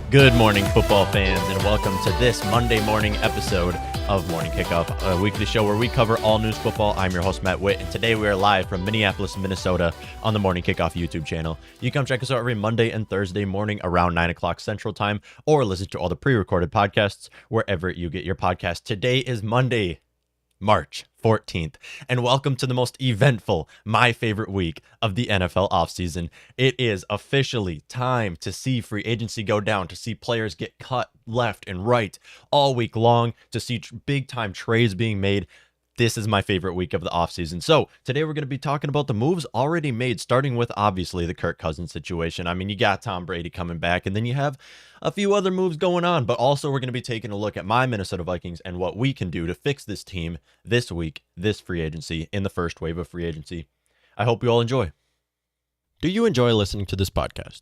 Good morning, football fans, and welcome to this Monday morning episode of Morning Kickoff, a weekly show where we cover all news football. I'm your host, Matt Whit, and today we are live from Minneapolis, Minnesota on the Morning Kickoff YouTube channel. You can come check us out every Monday and Thursday morning around 9 o'clock Central Time, or listen to all the pre-recorded podcasts wherever you get your podcast. Today is Monday, March 14th, and welcome to the most eventful, my favorite week of the NFL offseason. It is officially time to see free agency go down, to see players get cut left and right all week long, to see big-time trades being made. This is my favorite week of the offseason. So today we're going to be talking about the moves already made, starting with obviously the Kirk Cousins situation. I mean, you got Tom Brady coming back, and then you have a few other moves going on, but also we're going to be taking a look at my Minnesota Vikings and what we can do to fix this team this week, this free agency, in the first wave of free agency. I hope you all enjoy. Do you enjoy listening to this podcast?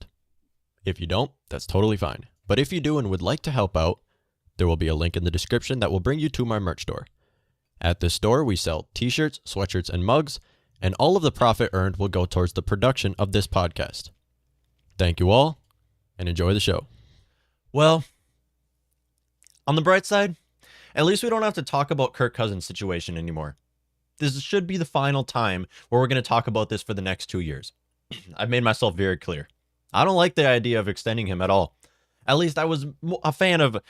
If you don't, that's totally fine. But if you do and would like to help out, there will be a link in the description that will bring you to my merch store. At this store, we sell t-shirts, sweatshirts, and mugs, and all of the profit earned will go towards the production of this podcast. Thank you all, and enjoy the show. Well, on the bright side, at least we don't have to talk about Kirk Cousins' situation anymore. This should be the final time where we're going to talk about this for the next 2 years. I've made myself very clear. I don't like the idea of extending him at all. At least I was a fan of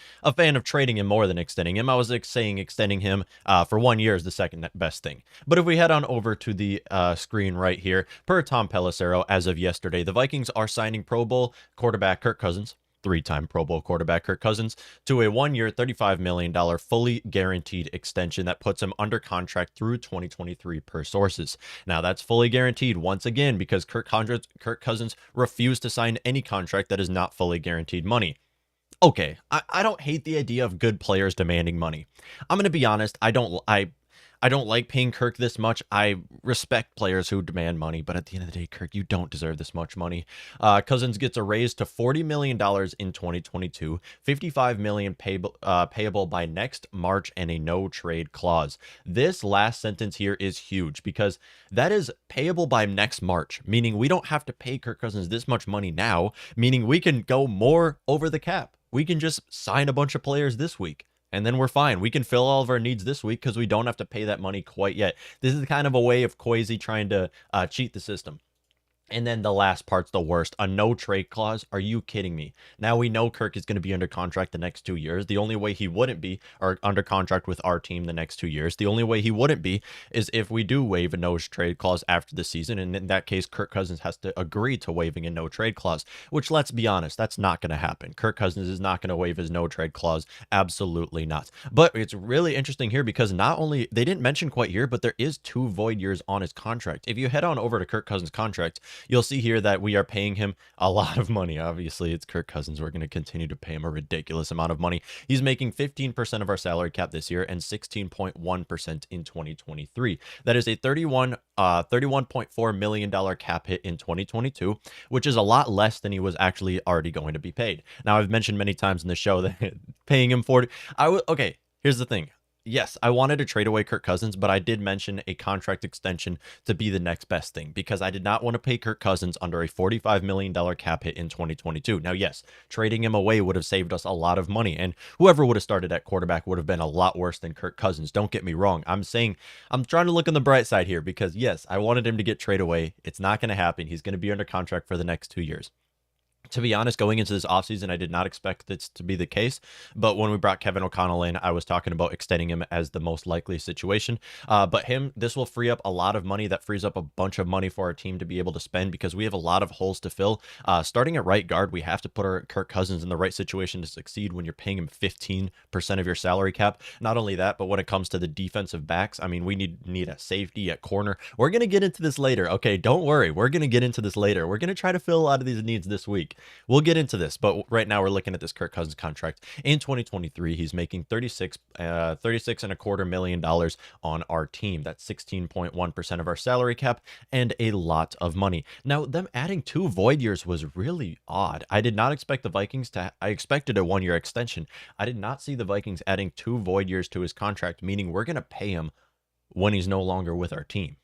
trading him more than extending him. I was saying extending him for 1 year is the second best thing. But if we head on over to the screen right here, per Tom Pelissero, as of yesterday, the Vikings are signing Pro Bowl quarterback Kirk Cousins, three-time Pro Bowl quarterback Kirk Cousins, to a 1 year, $35 million fully guaranteed extension that puts him under contract through 2023 per sources. Now, that's fully guaranteed once again because Kirk Cousins refused to sign any contract that is not fully guaranteed money. Okay, I don't hate the idea of good players demanding money. I'm going to be honest, I don't like paying Kirk this much. I respect players who demand money, but at the end of the day, Kirk, you don't deserve this much money. Cousins gets a raise to $40 million in 2022, $55 million payable by next March, and a no-trade clause. This last sentence here is huge because that is payable by next March, meaning we don't have to pay Kirk Cousins this much money now, meaning we can go more over the cap. We can just sign a bunch of players this week. And then we're fine. We can fill all of our needs this week because we don't have to pay that money quite yet. This is kind of a way of Kwesi trying to cheat the system. And then the last part's the worst. A no-trade clause? Are you kidding me? Now we know Kirk is going to be under contract the next 2 years. The only way he wouldn't be, or under contract with our team the next 2 years, the only way he wouldn't be is if we do waive a no-trade clause after the season. And in that case, Kirk Cousins has to agree to waiving a no-trade clause, which, let's be honest, that's not going to happen. Kirk Cousins is not going to waive his no-trade clause. Absolutely not. But it's really interesting here because not only, they didn't mention quite here, but there is 2 void years on his contract. If you head on over to Kirk Cousins' contract, you'll see here that we are paying him a lot of money. Obviously, it's Kirk Cousins. We're going to continue to pay him a ridiculous amount of money. He's making 15% of our salary cap this year and 16.1% in 2023. That is a $31.4 million cap hit in 2022, which is a lot less than he was actually already going to be paid. Now, I've mentioned many times in the show that paying him 40. Okay, here's the thing. Yes, I wanted to trade away Kirk Cousins, but I did mention a contract extension to be the next best thing because I did not want to pay Kirk Cousins under a $45 million cap hit in 2022. Now, yes, trading him away would have saved us a lot of money, and whoever would have started at quarterback would have been a lot worse than Kirk Cousins. Don't get me wrong. I'm trying to look on the bright side here because, yes, I wanted him to get traded away. It's not going to happen. He's going to be under contract for the next 2 years. To be honest, going into this offseason, I did not expect this to be the case. But when we brought Kevin O'Connell in, I was talking about extending him as the most likely situation. But this will free up a lot of money. That frees up a bunch of money for our team to be able to spend because we have a lot of holes to fill. Starting at right guard, we have to put our Kirk Cousins in the right situation to succeed when you're paying him 15% of your salary cap. Not only that, but when it comes to the defensive backs, I mean, we need a safety at corner. We're going to get into this later. Okay, don't worry. We're going to get into this later. We're going to try to fill a lot of these needs this week. We'll get into this, but right now we're looking at this Kirk Cousins contract. In 2023, he's making $36.25 million on our team. That's 16.1% of our salary cap and a lot of money. Now, them adding 2 void years was really odd. I did not expect the Vikings I expected a 1 year extension. I did not see the Vikings adding 2 void years to his contract, meaning we're going to pay him when he's no longer with our team.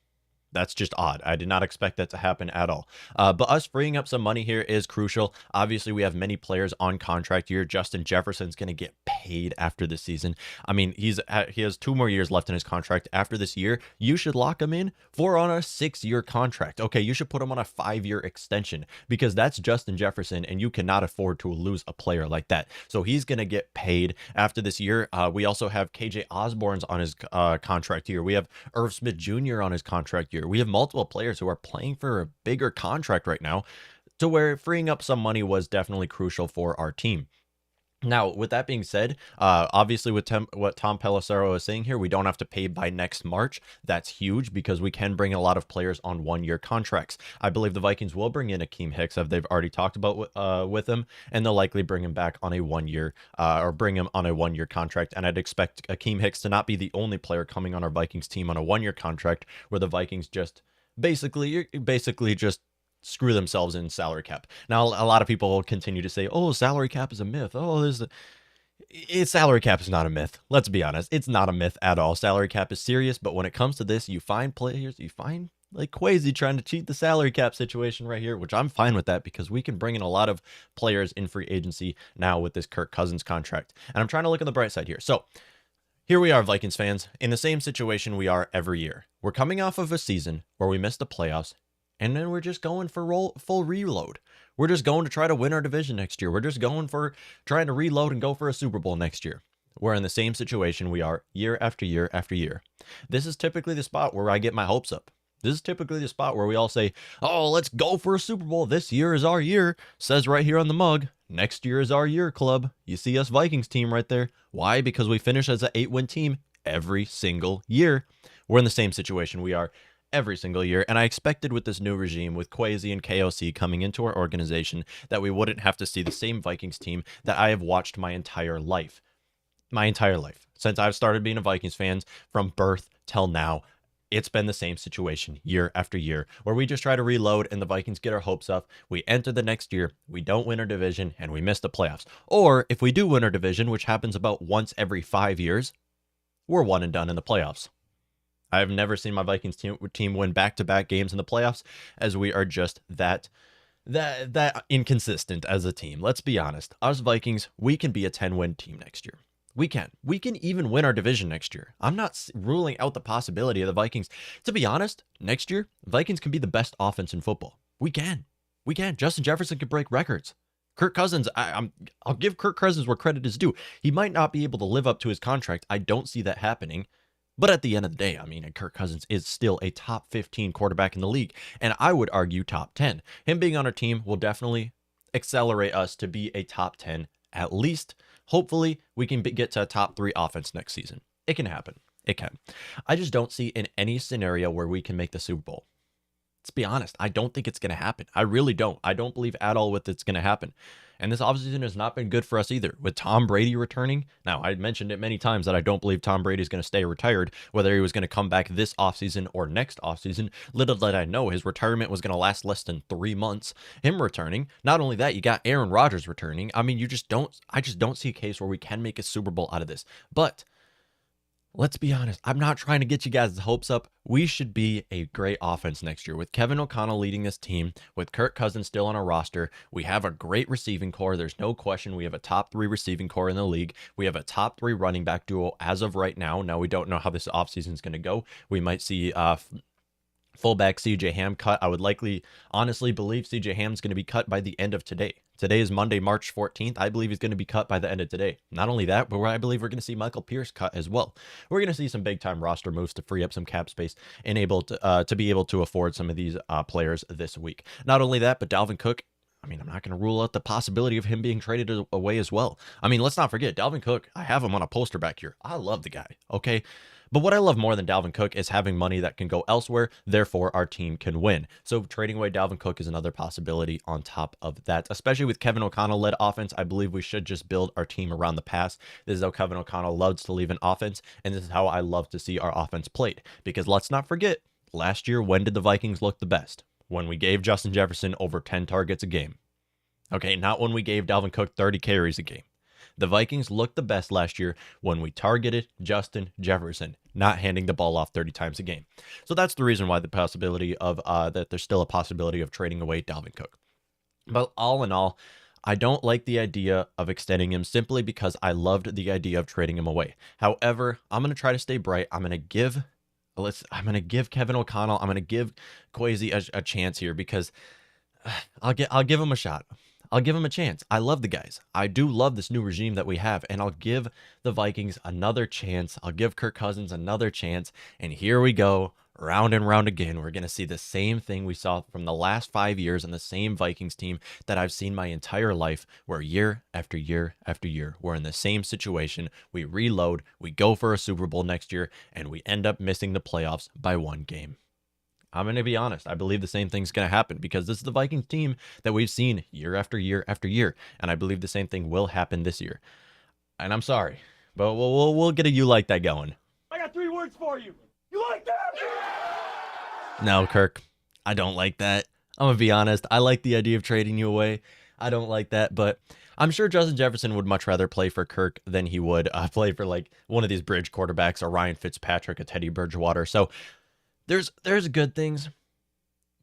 That's just odd. I did not expect that to happen at all. But us freeing up some money here is crucial. Obviously, we have many players on contract here. Justin Jefferson's going to get paid after this season. I mean, he has 2 more years left in his contract. After this year, you should lock him in on a 6-year contract. Okay, you should put him on a 5-year extension because that's Justin Jefferson, and you cannot afford to lose a player like that. So he's going to get paid after this year. We also have KJ Osborne's on his contract here. We have Irv Smith Jr. on his contract here. We have multiple players who are playing for a bigger contract right now, to where freeing up some money was definitely crucial for our team. Now, with that being said, obviously with what Tom Pelissero is saying here, we don't have to pay by next March. That's huge because we can bring in a lot of players on 1-year contracts. I believe the Vikings will bring in Akeem Hicks, as they've already talked about with him, and they'll likely bring him back on a 1-year or bring him on a 1-year contract. And I'd expect Akeem Hicks to not be the only player coming on our Vikings team on a 1-year contract, where the Vikings just basically just screw themselves in salary cap. Now, a lot of people will continue to say, oh, salary cap is a myth. Oh, salary cap is not a myth. Let's be honest. It's not a myth at all. Salary cap is serious, but when it comes to this, you find like Kwesi trying to cheat the salary cap situation right here, which I'm fine with that because we can bring in a lot of players in free agency now with this Kirk Cousins contract. And I'm trying to look on the bright side here. So here we are, Vikings fans, in the same situation we are every year. We're coming off of a season where we missed the playoffs, and then we're just going for full reload. We're just going to try to win our division next year. We're just going for trying to reload and go for a Super Bowl next year. We're in the same situation we are year after year after year. This is typically the spot where I get my hopes up. This is typically the spot where we all say, oh, let's go for a Super Bowl. This year is our year. Says right here on the mug. Next year is our year, club. You see us Vikings team right there. Why? Because we finish as an 8-win team every single year. We're in the same situation we are every single year, and I expected with this new regime, with Kwesi and KOC coming into our organization, that we wouldn't have to see the same Vikings team that I have watched my entire life. Since I've started being a Vikings fan, from birth till now, it's been the same situation year after year, where we just try to reload and the Vikings get our hopes up. We enter the next year, we don't win our division, and we miss the playoffs. Or if we do win our division, which happens about once every 5 years, we're one and done in the playoffs. I've never seen my Vikings team win back-to-back games in the playoffs, as we are just that inconsistent as a team. Let's be honest. Us Vikings, we can be a 10-win team next year. We can. We can even win our division next year. I'm not ruling out the possibility of the Vikings. To be honest, next year, Vikings can be the best offense in football. We can. Justin Jefferson can break records. Kirk Cousins, I'll give Kirk Cousins where credit is due. He might not be able to live up to his contract. I don't see that happening. But at the end of the day, I mean, Kirk Cousins is still a top 15 quarterback in the league, and I would argue top 10. Him being on our team will definitely accelerate us to be a top 10 at least. Hopefully, we can get to a top 3 offense next season. It can happen. It can. I just don't see in any scenario where we can make the Super Bowl. Let's be honest. I don't think it's going to happen. I really don't. I don't believe at all with it's going to happen. And this offseason has not been good for us either. With Tom Brady returning, now I mentioned it many times that I don't believe Tom Brady is going to stay retired, whether he was going to come back this offseason or next offseason. Little did I know his retirement was going to last less than 3 months. Him returning. Not only that, you got Aaron Rodgers returning. I mean, I just don't see a case where we can make a Super Bowl out of this. But let's be honest. I'm not trying to get you guys' hopes up. We should be a great offense next year. With Kevin O'Connell leading this team, with Kirk Cousins still on our roster, we have a great receiving core. There's no question we have a top 3 receiving core in the league. We have a top 3 running back duo as of right now. Now, we don't know how this offseason is going to go. We might see fullback CJ Ham cut. I would honestly believe CJ Ham's going to be cut by the end of today. Today is Monday, March 14th. I believe he's going to be cut by the end of today. Not only that, but I believe we're going to see Michael Pierce cut as well. We're going to see some big-time roster moves to free up some cap space and able to be able to afford some of these players this week. Not only that, but Dalvin Cook, I mean, I'm not going to rule out the possibility of him being traded away as well. I mean, let's not forget, Dalvin Cook, I have him on a poster back here. I love the guy, okay? But what I love more than Dalvin Cook is having money that can go elsewhere, therefore our team can win. So trading away Dalvin Cook is another possibility on top of that. Especially with Kevin O'Connell-led offense, I believe we should just build our team around the pass. This is how Kevin O'Connell loves to leave an offense, and this is how I love to see our offense played. Because let's not forget, last year, when did the Vikings look the best? When we gave Justin Jefferson over 10 targets a game. Okay, not when we gave Dalvin Cook 30 carries a game. The Vikings looked the best last year when we targeted Justin Jefferson, not handing the ball off 30 times a game. So that's the reason why the possibility of that there's still a possibility of trading away Dalvin Cook. But all in all, I don't like the idea of extending him simply because I loved the idea of trading him away. However, I'm going to try to stay bright. I'm going to give Kevin O'Connell, I'm going to give Kwesi a chance here because I'll give him a shot. I'll give him a chance. I love the guys. I do love this new regime that we have, and I'll give the Vikings another chance. I'll give Kirk Cousins another chance, and here we go, round and round again. We're going to see the same thing we saw from the last 5 years and the same Vikings team that I've seen my entire life, where year after year after year, we're in the same situation. We reload, we go for a Super Bowl next year, and we end up missing the playoffs by 1 game. I'm going to be honest. I believe the same thing's going to happen because this is the Vikings team that we've seen year after year after year. And I believe the same thing will happen this year. And I'm sorry, but we'll get a you like that going. I got 3 words for you. You like that? No, Kirk, I don't like that. I'm going to be honest. I like the idea of trading you away. I don't like that, but I'm sure Justin Jefferson would much rather play for Kirk than he would play for like one of these bridge quarterbacks, a Ryan Fitzpatrick, a Teddy Bridgewater. So there's good things,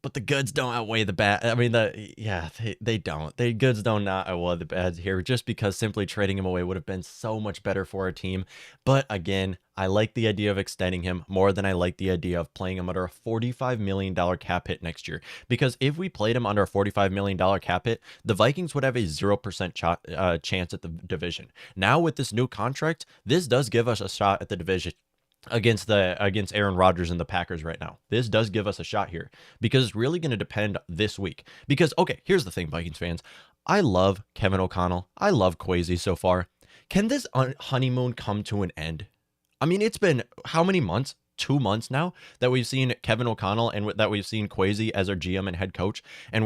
but the goods don't outweigh the bad. I mean, they don't. The goods don't not outweigh the bad here, just because simply trading him away would have been so much better for our team. But again, I like the idea of extending him more than I like the idea of playing him under a $45 million cap hit next year. Because if we played him under a $45 million cap hit, the Vikings would have a 0% chance at the division. Now with this new contract, this does give us a shot at the division against Aaron Rodgers and the Packers right now. This does give us a shot here because it's really going to depend this week. Because, okay, here's the thing, Vikings fans. I love Kevin O'Connell. I love Kwesi so far. Can this honeymoon come to an end? I mean, it's been how many months? 2 months now that we've seen Kevin O'Connell and that we've seen Kwesi as our GM and head coach, and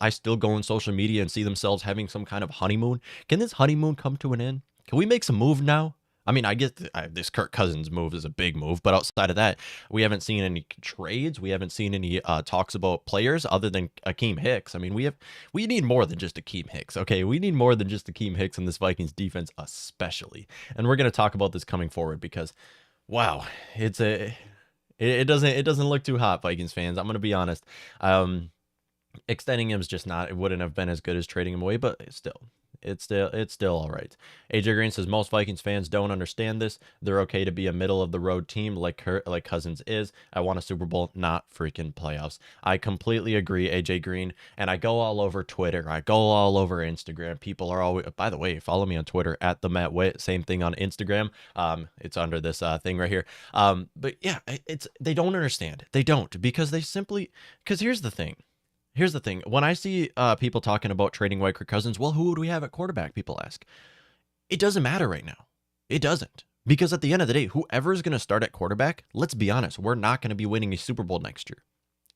I still go on social media and see themselves having some kind of honeymoon. Can this honeymoon come to an end? Can we make some move now? I mean, I get this Kirk Cousins move is a big move, but outside of that, we haven't seen any trades. We haven't seen any talks about players other than Akeem Hicks. I mean, we need more than just Akeem Hicks, okay? We need more than just Akeem Hicks in this Vikings defense, especially. And we're going to talk about this coming forward because, wow, it doesn't look too hot, Vikings fans. I'm going to be honest. Extending him is just not. It wouldn't have been as good as trading him away, but still. It's still all right. AJ Green says most Vikings fans don't understand this. They're okay to be a middle of the road team like Cousins is. I want a Super Bowl, not freaking playoffs. I completely agree, AJ Green. And I go all over Twitter. I go all over Instagram. People are always. By the way, follow me on Twitter at the Matt Whit. Same thing on Instagram. It's under this thing right here. But yeah, they don't understand. They don't because here's the thing. Here's the thing. When I see people talking about trading away Kirk Cousins, well, who would we have at quarterback? People ask. It doesn't matter right now. It doesn't. Because at the end of the day, whoever is going to start at quarterback, let's be honest, we're not going to be winning a Super Bowl next year.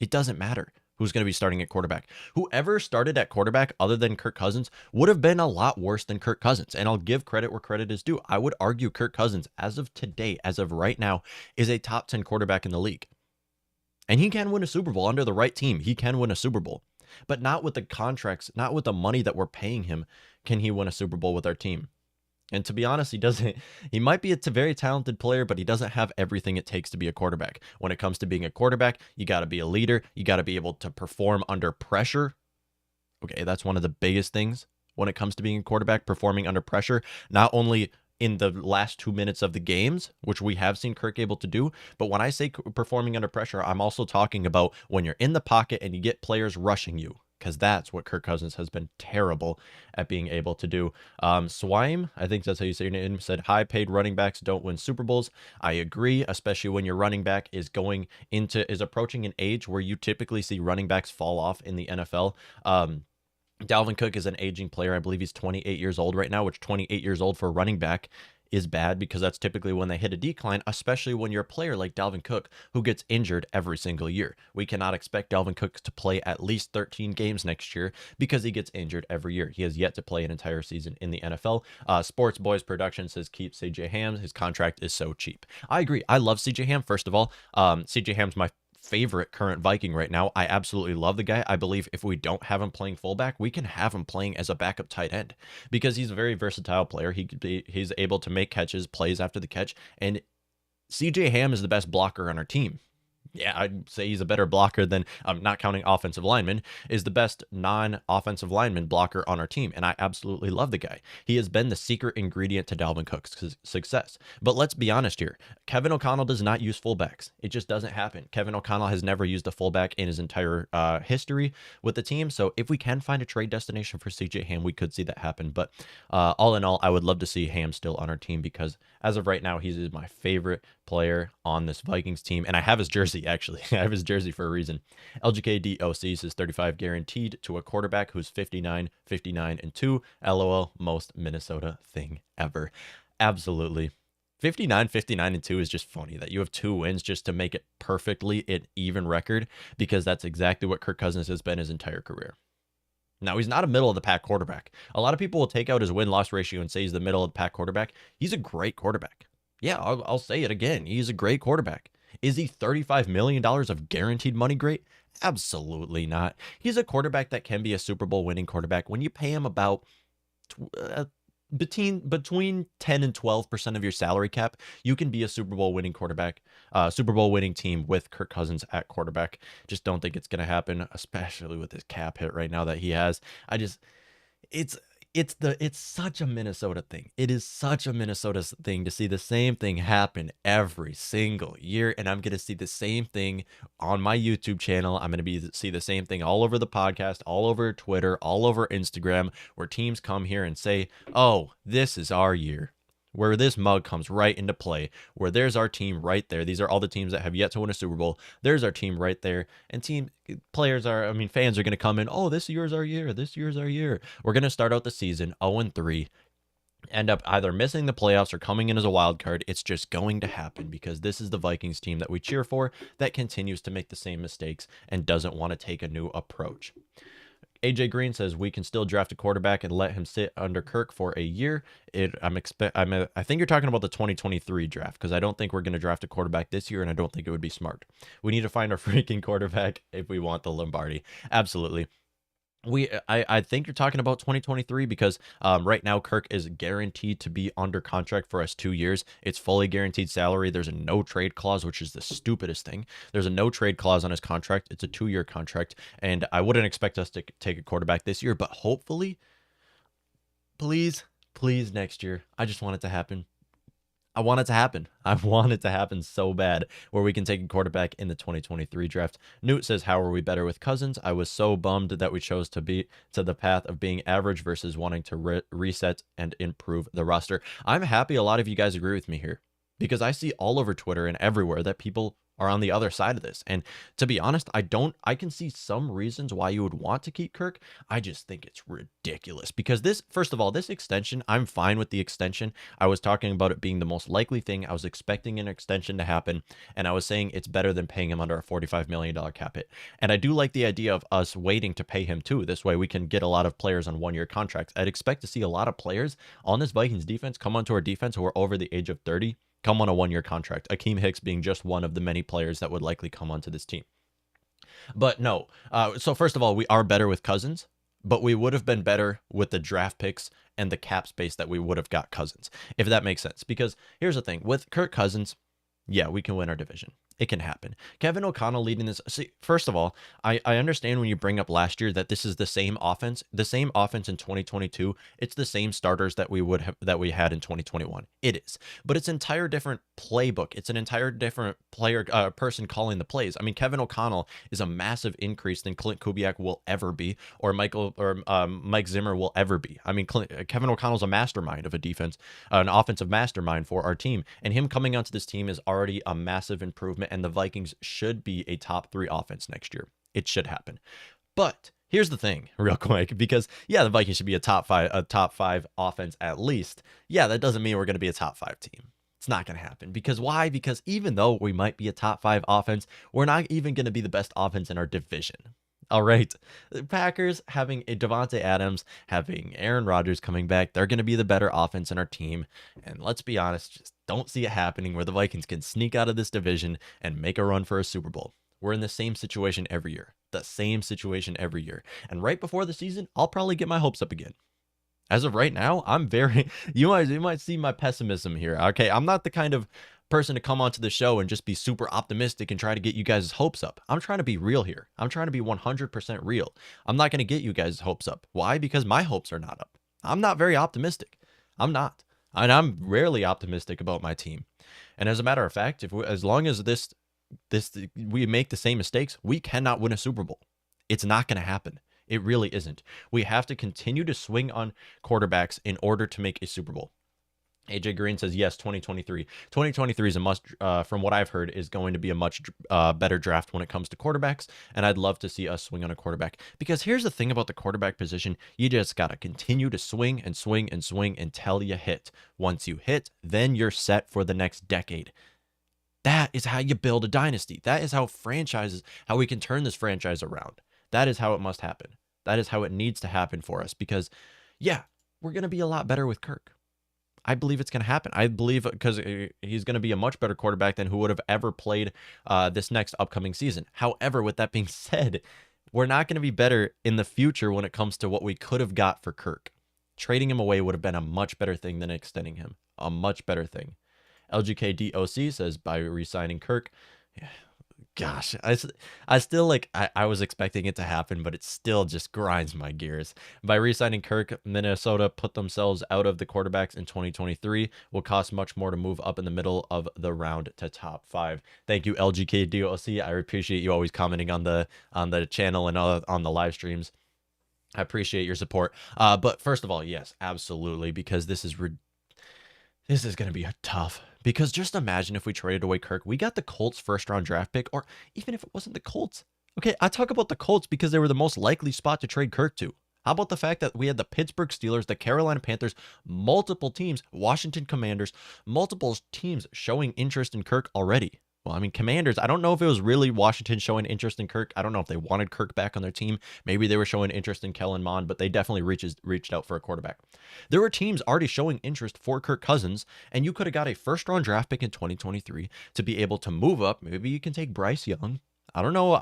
It doesn't matter who's going to be starting at quarterback. Whoever started at quarterback other than Kirk Cousins would have been a lot worse than Kirk Cousins. And I'll give credit where credit is due. I would argue Kirk Cousins, as of today, as of right now, is a top 10 quarterback in the league. And he can win a Super Bowl under the right team. He can win a Super Bowl. But not with the contracts, not with the money that we're paying him, can he win a Super Bowl with our team. And to be honest, he doesn't. He might be a very talented player, but he doesn't have everything it takes to be a quarterback. When it comes to being a quarterback, you got to be a leader. You got to be able to perform under pressure. Okay, that's one of the biggest things when it comes to being a quarterback, performing under pressure. Not only in the last 2 minutes of the games, which we have seen Kirk able to do. But when I say performing under pressure, I'm also talking about when you're in the pocket and you get players rushing you, because that's what Kirk Cousins has been terrible at being able to do. Swime, I think that's how you say your name, said high-paid running backs don't win Super Bowls. I agree, especially when your running back is approaching an age where you typically see running backs fall off in the NFL. Dalvin Cook is an aging player. I believe he's 28 years old right now, which 28 years old for a running back is bad because that's typically when they hit a decline, especially when you're a player like Dalvin Cook who gets injured every single year. We cannot expect Dalvin Cook to play at least 13 games next year because he gets injured every year. He has yet to play an entire season in the NFL. Sports Boys Production says keep CJ Ham. His contract is so cheap. I agree. I love CJ Ham. First of all, CJ Ham's my favorite current Viking right now. I absolutely love the guy. I believe if we don't have him playing fullback, we can have him playing as a backup tight end because he's a very versatile player. He's able to make catches, plays after the catch, and CJ Ham is the best blocker on our team. Yeah, I'd say he's a better blocker than, not counting offensive lineman, is the best non-offensive lineman blocker on our team. And I absolutely love the guy. He has been the secret ingredient to Dalvin Cook's success. But let's be honest here. Kevin O'Connell does not use fullbacks. It just doesn't happen. Kevin O'Connell has never used a fullback in his entire history with the team. So if we can find a trade destination for CJ Ham, we could see that happen. But all in all, I would love to see Ham still on our team because as of right now, he's my favorite player on this Vikings team. And I have his jersey, actually. I have his jersey for a reason. LGKDOC says 35 guaranteed to a quarterback who's 59, 59, and 2. LOL, most Minnesota thing ever. Absolutely. 59, 59, and 2 is just funny that you have 2 wins just to make it perfectly an even record because that's exactly what Kirk Cousins has been his entire career. Now, he's not a middle-of-the-pack quarterback. A lot of people will take out his win-loss ratio and say he's the middle-of-the-pack quarterback. He's a great quarterback. Yeah, I'll say it again. He's a great quarterback. Is he $35 million of guaranteed money great? Absolutely not. He's a quarterback that can be a Super Bowl winning quarterback. When you pay him about between 10 and 12% of your salary cap, you can be a Super Bowl winning quarterback, Super Bowl winning team with Kirk Cousins at quarterback. Just don't think it's going to happen, especially with his cap hit right now that he has. It's such a Minnesota thing. It is such a Minnesota thing to see the same thing happen every single year. And I'm going to see the same thing on my YouTube channel. I'm going to see the same thing all over the podcast, all over Twitter, all over Instagram, where teams come here and say, oh, this is our year. Where this mug comes right into play, where there's our team right there. These are all the teams that have yet to win a Super Bowl. There's our team right there. And fans are going to come in, oh, this year's our year. This year's our year. We're going to start out the season 0-3, end up either missing the playoffs or coming in as a wild card. It's just going to happen because this is the Vikings team that we cheer for that continues to make the same mistakes and doesn't want to take a new approach. AJ Green says we can still draft a quarterback and let him sit under Kirk for a year. I think you're talking about the 2023 draft because I don't think we're going to draft a quarterback this year, and I don't think it would be smart. We need to find our freaking quarterback if we want the Lombardi. Absolutely. I think you're talking about 2023 because right now Kirk is guaranteed to be under contract for us 2 years. It's fully guaranteed salary. There's a no trade clause, which is the stupidest thing. There's a no trade clause on his contract. It's a 2-year contract, and I wouldn't expect us to take a quarterback this year, but hopefully, please next year. I just want it to happen. I want it to happen. I want it to happen so bad where we can take a quarterback in the 2023 draft. Newt says, how are we better with Cousins? I was so bummed that we chose to be to the path of being average versus wanting to reset and improve the roster. I'm happy a lot of you guys agree with me here because I see all over Twitter and everywhere that people are on the other side of this. And to be honest, I can see some reasons why you would want to keep Kirk. I just think it's ridiculous because first of all, this extension, I'm fine with the extension. I was talking about it being the most likely thing. I was expecting an extension to happen, and I was saying it's better than paying him under a $45 million cap hit. And I do like the idea of us waiting to pay him too. This way we can get a lot of players on 1-year contracts. I'd expect to see a lot of players on this Vikings defense come onto our defense who are over the age of 30, come on a 1-year contract. Akeem Hicks being just one of the many players that would likely come onto this team. But no. So first of all, we are better with Cousins, but we would have been better with the draft picks and the cap space that we would have got Cousins, if that makes sense. Because here's the thing. With Kirk Cousins, yeah, we can win our division. It can happen. Kevin O'Connell leading this. See, first of all, I understand when you bring up last year that this is the same offense in 2022. It's the same starters that we had in 2021. It is, but it's an entire different playbook. It's an entire different person calling the plays. I mean, Kevin O'Connell is a massive increase than Clint Kubiak will ever be, or Mike Zimmer will ever be. I mean, Kevin O'Connell's a mastermind of a defense, an offensive mastermind for our team, and him coming onto this team is already a massive improvement. And the Vikings should be a top 3 offense next year. It should happen. But here's the thing, real quick, because yeah, the Vikings should be a top 5 offense at least. Yeah, that doesn't mean we're going to be a top 5 team. It's not going to happen. Because why? Because even though we might be a top 5 offense, we're not even going to be the best offense in our division. All right. The Packers having a Devontae Adams, having Aaron Rodgers coming back, they're going to be the better offense in our team. And let's be honest, just don't see it happening where the Vikings can sneak out of this division and make a run for a Super Bowl. We're in the same situation every year. The same situation every year. And right before the season, I'll probably get my hopes up again. As of right now, I'm very you might see my pessimism here. Okay, I'm not the kind of person to come onto the show and just be super optimistic and try to get you guys' hopes up. I'm trying to be real here. I'm trying to be 100% real. I'm not going to get you guys' hopes up. Why? Because my hopes are not up. I'm not very optimistic. I'm not. And I'm rarely optimistic about my team. And as a matter of fact, as long as we make the same mistakes, we cannot win a Super Bowl. It's not going to happen. It really isn't. We have to continue to swing on quarterbacks in order to make a Super Bowl. AJ Green says, yes, 2023. 2023 is a must, from what I've heard, is going to be a much better draft when it comes to quarterbacks. And I'd love to see us swing on a quarterback. Because here's the thing about the quarterback position. You just got to continue to swing and swing and swing until you hit. Once you hit, then you're set for the next decade. That is how you build a dynasty. That is how we can turn this franchise around. That is how it must happen. That is how it needs to happen for us because, yeah, we're going to be a lot better with Kirk. I believe it's going to happen. I believe because he's going to be a much better quarterback than who would have ever played this next upcoming season. However, with that being said, we're not going to be better in the future when it comes to what we could have got for Kirk. Trading him away would have been a much better thing than extending him. A much better thing. LGKDOC says by re-signing Kirk. Yeah. Gosh, I still I was expecting it to happen, but it still just grinds my gears. By re-signing Kirk, Minnesota put themselves out of the quarterbacks in 2023. Will cost much more to move up in the middle of the round to top 5. Thank you, LGKDOC. I appreciate you always commenting on the channel and on the live streams. I appreciate your support. But first of all, yes, absolutely, because this is going to be tough. Because just imagine if we traded away Kirk, we got the Colts first round draft pick, or even if it wasn't the Colts. Okay, I talk about the Colts because they were the most likely spot to trade Kirk to. How about the fact that we had the Pittsburgh Steelers, the Carolina Panthers, multiple teams, Washington Commanders, multiple teams showing interest in Kirk already? Well, I mean, Commanders, I don't know if it was really Washington showing interest in Kirk. I don't know if they wanted Kirk back on their team. Maybe they were showing interest in Kellen Mond, but they definitely reached out for a quarterback. There were teams already showing interest for Kirk Cousins, and you could have got a first-round draft pick in 2023 to be able to move up. Maybe you can take Bryce Young. I don't know.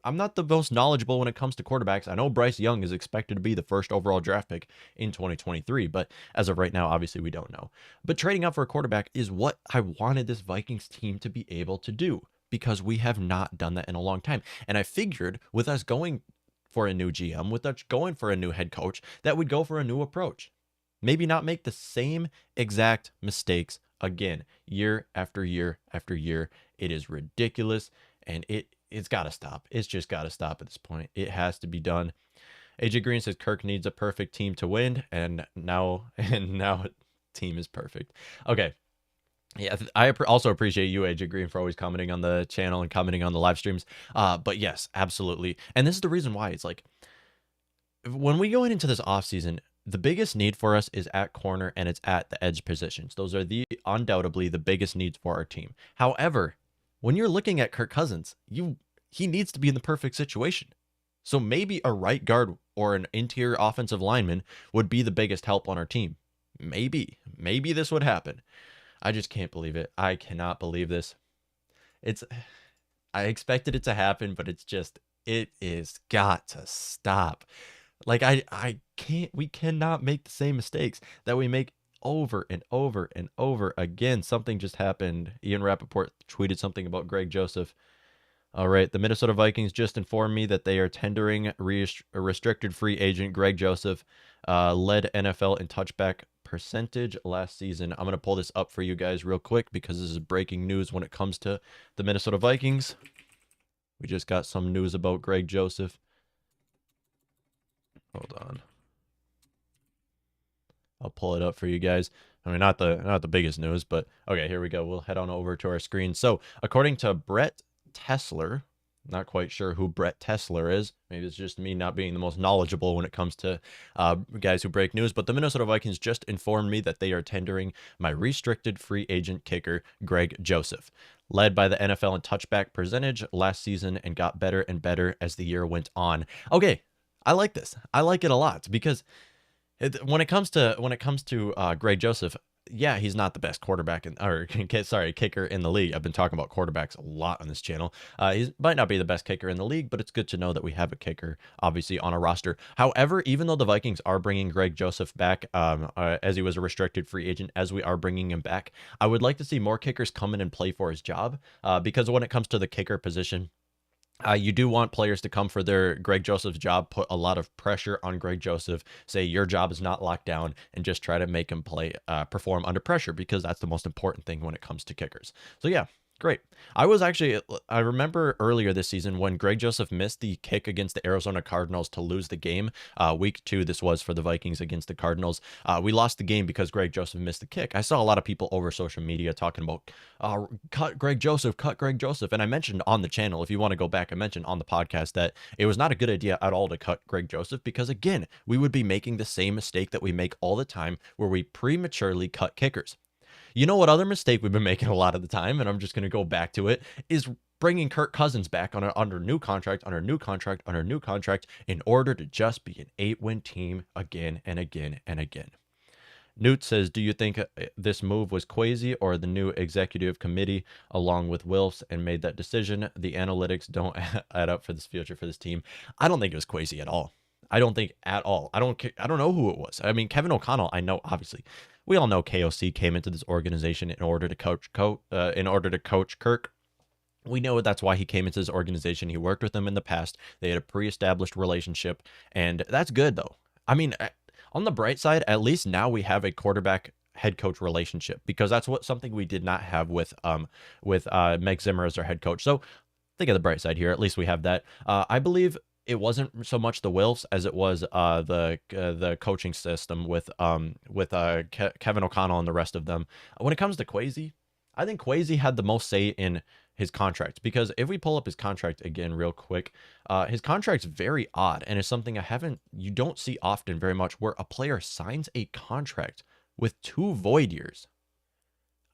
I'm not the most knowledgeable when it comes to quarterbacks. I know Bryce Young is expected to be the first overall draft pick in 2023, but as of right now, obviously we don't know. But trading up for a quarterback is what I wanted this Vikings team to be able to do because we have not done that in a long time. And I figured with us going for a new GM, with us going for a new head coach, that we'd go for a new approach. Maybe not make the same exact mistakes again, year after year after year. It is ridiculous, and it's got to stop. It's just got to stop at this point. It has to be done. AJ Green says Kirk needs a perfect team to win, and now team is perfect. Okay. Yeah, I also appreciate you, AJ Green, for always commenting on the channel and commenting on the live streams. But yes, absolutely. And this is the reason why it's like when we go into this offseason, the biggest need for us is at corner and it's at the edge positions. Those are undoubtedly the biggest needs for our team. However, when you're looking at Kirk Cousins, he needs to be in the perfect situation. So maybe a right guard or an interior offensive lineman would be the biggest help on our team. Maybe this would happen. I just can't believe it. I cannot believe this. I expected it to happen, but it is got to stop. Like I can't, we cannot make the same mistakes that we make over and over and over again. Something just happened. Ian Rappaport tweeted something about Greg Joseph. All right. The Minnesota Vikings just informed me that they are tendering a restricted free agent Greg Joseph, led NFL in touchback percentage last season. I'm going to pull this up for you guys real quick because this is breaking news when it comes to the Minnesota Vikings. We just got some news about Greg Joseph. Hold on. I'll pull it up for you guys. I mean, not the biggest news, but okay, here we go. We'll head on over to our screen. So, according to Brett Tessler, not quite sure who Brett Tessler is. Maybe it's just me not being the most knowledgeable when it comes to guys who break news. But the Minnesota Vikings just informed me that they are tendering my restricted free agent kicker, Greg Joseph, led by the NFL in touchback percentage last season and got better and better as the year went on. Okay, I like this. I like it a lot because when it comes to Greg Joseph, yeah, he's not the best quarterback kicker in the league. I've been talking about quarterbacks a lot on this channel. He might not be the best kicker in the league, but it's good to know that we have a kicker, obviously, on a roster. However, even though the Vikings are bringing Greg Joseph back, as he was a restricted free agent, as we are bringing him back, I would like to see more kickers come in and play for his job, because when it comes to the kicker position, you do want players to come for their Greg Joseph's job, put a lot of pressure on Greg Joseph, say your job is not locked down, and just try to make him perform under pressure, because that's the most important thing when it comes to kickers. So yeah, great. I remember earlier this season when Greg Joseph missed the kick against the Arizona Cardinals to lose the game. Week 2, this was for the Vikings against the Cardinals. We lost the game because Greg Joseph missed the kick. I saw a lot of people over social media talking about, cut Greg Joseph. And I mentioned on the channel, if you want to go back, I mentioned on the podcast that it was not a good idea at all to cut Greg Joseph, because again, we would be making the same mistake that we make all the time, where we prematurely cut kickers. You know what other mistake we've been making a lot of the time, and I'm just going to go back to it, is bringing Kirk Cousins back under new contract in order to just be an 8-win team again and again and again. Newt says, do you think this move was Kwesi or the new executive committee along with Wilfs and made that decision? The analytics don't add up for this future for this team. I don't think it was Kwesi at all. I don't think at all. I don't know who it was. I mean, Kevin O'Connell, I know, obviously. We all know KOC came into this organization in order to coach Kirk. We know that's why he came into this organization. He worked with them in the past. They had a pre-established relationship, and that's good, though. I mean, on the bright side, at least now we have a quarterback head coach relationship, because that's something we did not have with Meg Zimmer as our head coach. So think of the bright side here. At least we have that. I believe it wasn't so much the Wilfs as it was the coaching system with Kevin O'Connell and the rest of them. When it comes to Kwesi, I think Kwesi had the most say in his contract, because if we pull up his contract again real quick, his contract's very odd, and it's something you don't see often very much, where a player signs a contract with 2 void years.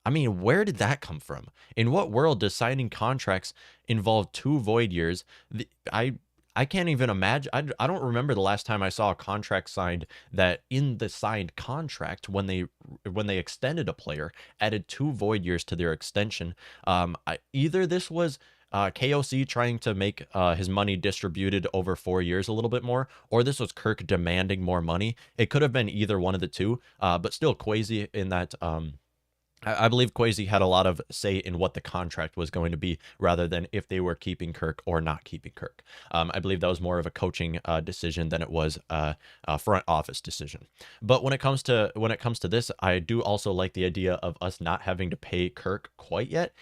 I mean, where did that come from? In what world does signing contracts involve 2 void years? I can't even imagine. I don't remember the last time I saw a contract signed that in the signed contract, when they extended a player, added 2 void years to their extension. Either this was KOC trying to make his money distributed over 4 years a little bit more, or this was Kirk demanding more money. It could have been either one of the two, but still Kwesi in that. I believe Kwesi had a lot of say in what the contract was going to be, rather than if they were keeping Kirk or not keeping Kirk. I believe that was more of a coaching decision than it was a front office decision. But when it comes to this, I do also like the idea of us not having to pay Kirk quite yet,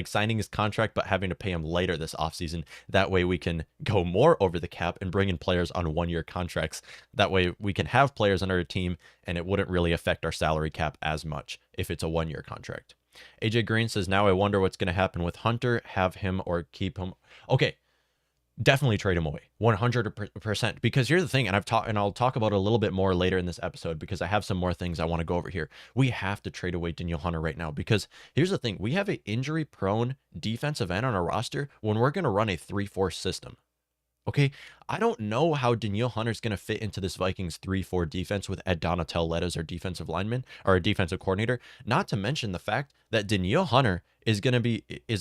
signing his contract, but having to pay him later this offseason. That way we can go more over the cap and bring in players on 1-year contracts. That way we can have players on our team, and it wouldn't really affect our salary cap as much if it's a 1-year contract. AJ Green says, now I wonder what's going to happen with Hunter, have him or keep him. Okay, definitely trade him away 100%, because here's the thing, and I'll talk about it a little bit more later in this episode, because I have some more things I want to go over here. We have to trade away Danielle Hunter right now, because here's the thing, we have an injury prone defensive end on our roster when we're going to run a 3-4 system. Okay, I don't know how Danielle Hunter's going to fit into this Vikings 3-4 defense with Ed Donatel led as our defensive lineman or a defensive coordinator. Not to mention the fact that Danielle Hunter is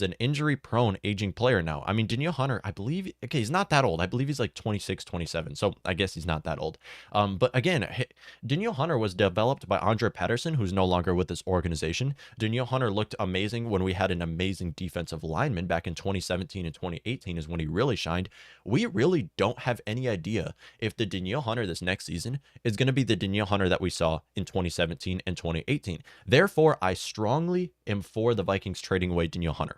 an injury prone aging player now. I mean, Danielle Hunter, I believe, okay, he's not that old. I believe he's like 26, 27. So I guess he's not that old. But again, Danielle Hunter was developed by Andre Patterson, who's no longer with this organization. Danielle Hunter looked amazing when we had an amazing defensive lineman back in 2017 and 2018 is when he really shined. We really don't have any idea if the Danielle Hunter this next season is going to be the Danielle Hunter that we saw in 2017 and 2018. Therefore, I strongly am for the Vikings trading away Danielle Hunter.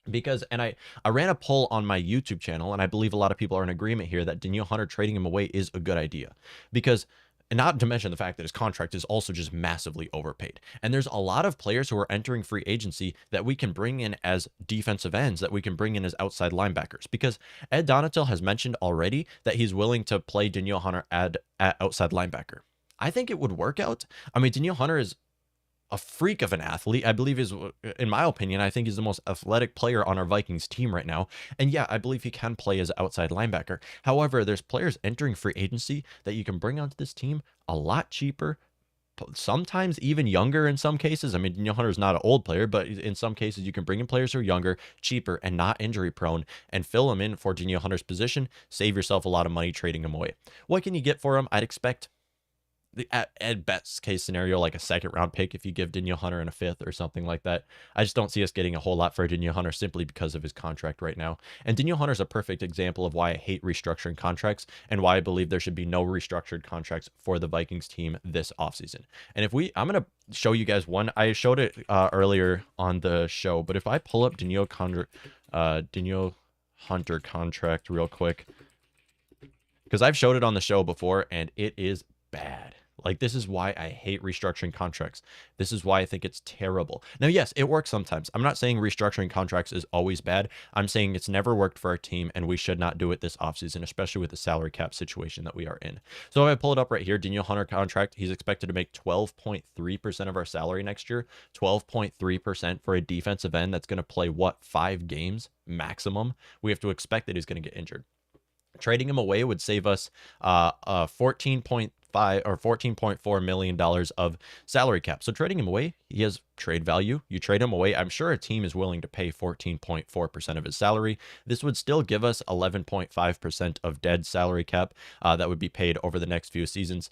Because, and I ran a poll on my YouTube channel, and I believe a lot of people are in agreement here that Danielle Hunter trading him away is a good idea. Because, and not to mention the fact that his contract is also just massively overpaid. And there's a lot of players who are entering free agency that we can bring in as defensive ends, that we can bring in as outside linebackers. Because Ed Donatel has mentioned already that he's willing to play Danielle Hunter at outside linebacker. I think it would work out. I mean, Danielle Hunter is a freak of an athlete. I believe in my opinion, I think he's the most athletic player on our Vikings team right now. And yeah, I believe he can play as outside linebacker. However, there's players entering free agency that you can bring onto this team a lot cheaper sometimes even younger in some cases. I mean, Danielle Hunter's not an old player, but in some cases you can bring in players who are younger, cheaper, and not injury prone and fill them in for Danielle Hunter's position. Save yourself a lot of money trading him away. What can you get for him? I'd expect at best case scenario, like a second round pick if you give Danielle Hunter in a fifth or something like that. I just don't see us getting a whole lot for Danielle Hunter simply because of his contract right now. And Danielle Hunter is a perfect example of why I hate restructuring contracts and why I believe there should be no restructured contracts for the Vikings team this offseason. And I'm going to show you guys one. I showed it earlier on the show, but if I pull up Danielle Hunter contract real quick, because I've showed it on the show before and it is bad. Like, this is why I hate restructuring contracts. This is why I think it's terrible. Now, yes, it works sometimes. I'm not saying restructuring contracts is always bad. I'm saying it's never worked for our team, and we should not do it this offseason, especially with the salary cap situation that we are in. So if I pull it up right here, Danielle Hunter contract, he's expected to make 12.3% of our salary next year. 12.3% for a defensive end that's going to play, 5 games maximum? We have to expect that he's going to get injured. Trading him away would save us $14.5 or $14.4 million of salary cap. So trading him away, he has trade value. You trade him away, I'm sure a team is willing to pay 14.4% of his salary. This would still give us 11.5% of dead salary cap that would be paid over the next few seasons,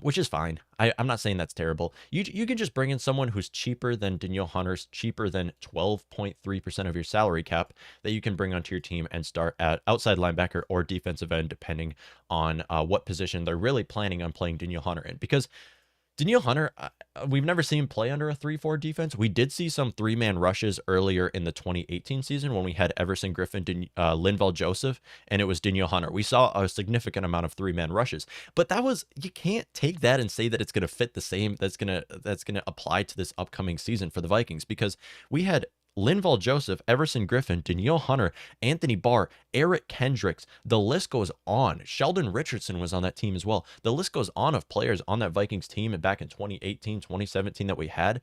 which is fine. I'm not saying that's terrible. You can just bring in someone who's cheaper than Danielle Hunter's, cheaper than 12.3% of your salary cap that you can bring onto your team and start at outside linebacker or defensive end, depending on what position they're really planning on playing Danielle Hunter in. Because Danielle Hunter, we've never seen him play under a 3-4 defense. We did see some 3-man rushes earlier in the 2018 season when we had Everson Griffin, Linval Joseph, and it was Danielle Hunter. We saw a significant amount of 3-man rushes, but you can't take that and say that it's going to fit the same, that's going to apply to this upcoming season for the Vikings, because we had Linval Joseph, Everson Griffin, Danielle Hunter, Anthony Barr, Eric Kendricks. The list goes on. Sheldon Richardson was on that team as well. The list goes on of players on that Vikings team back in 2018, 2017 that we had.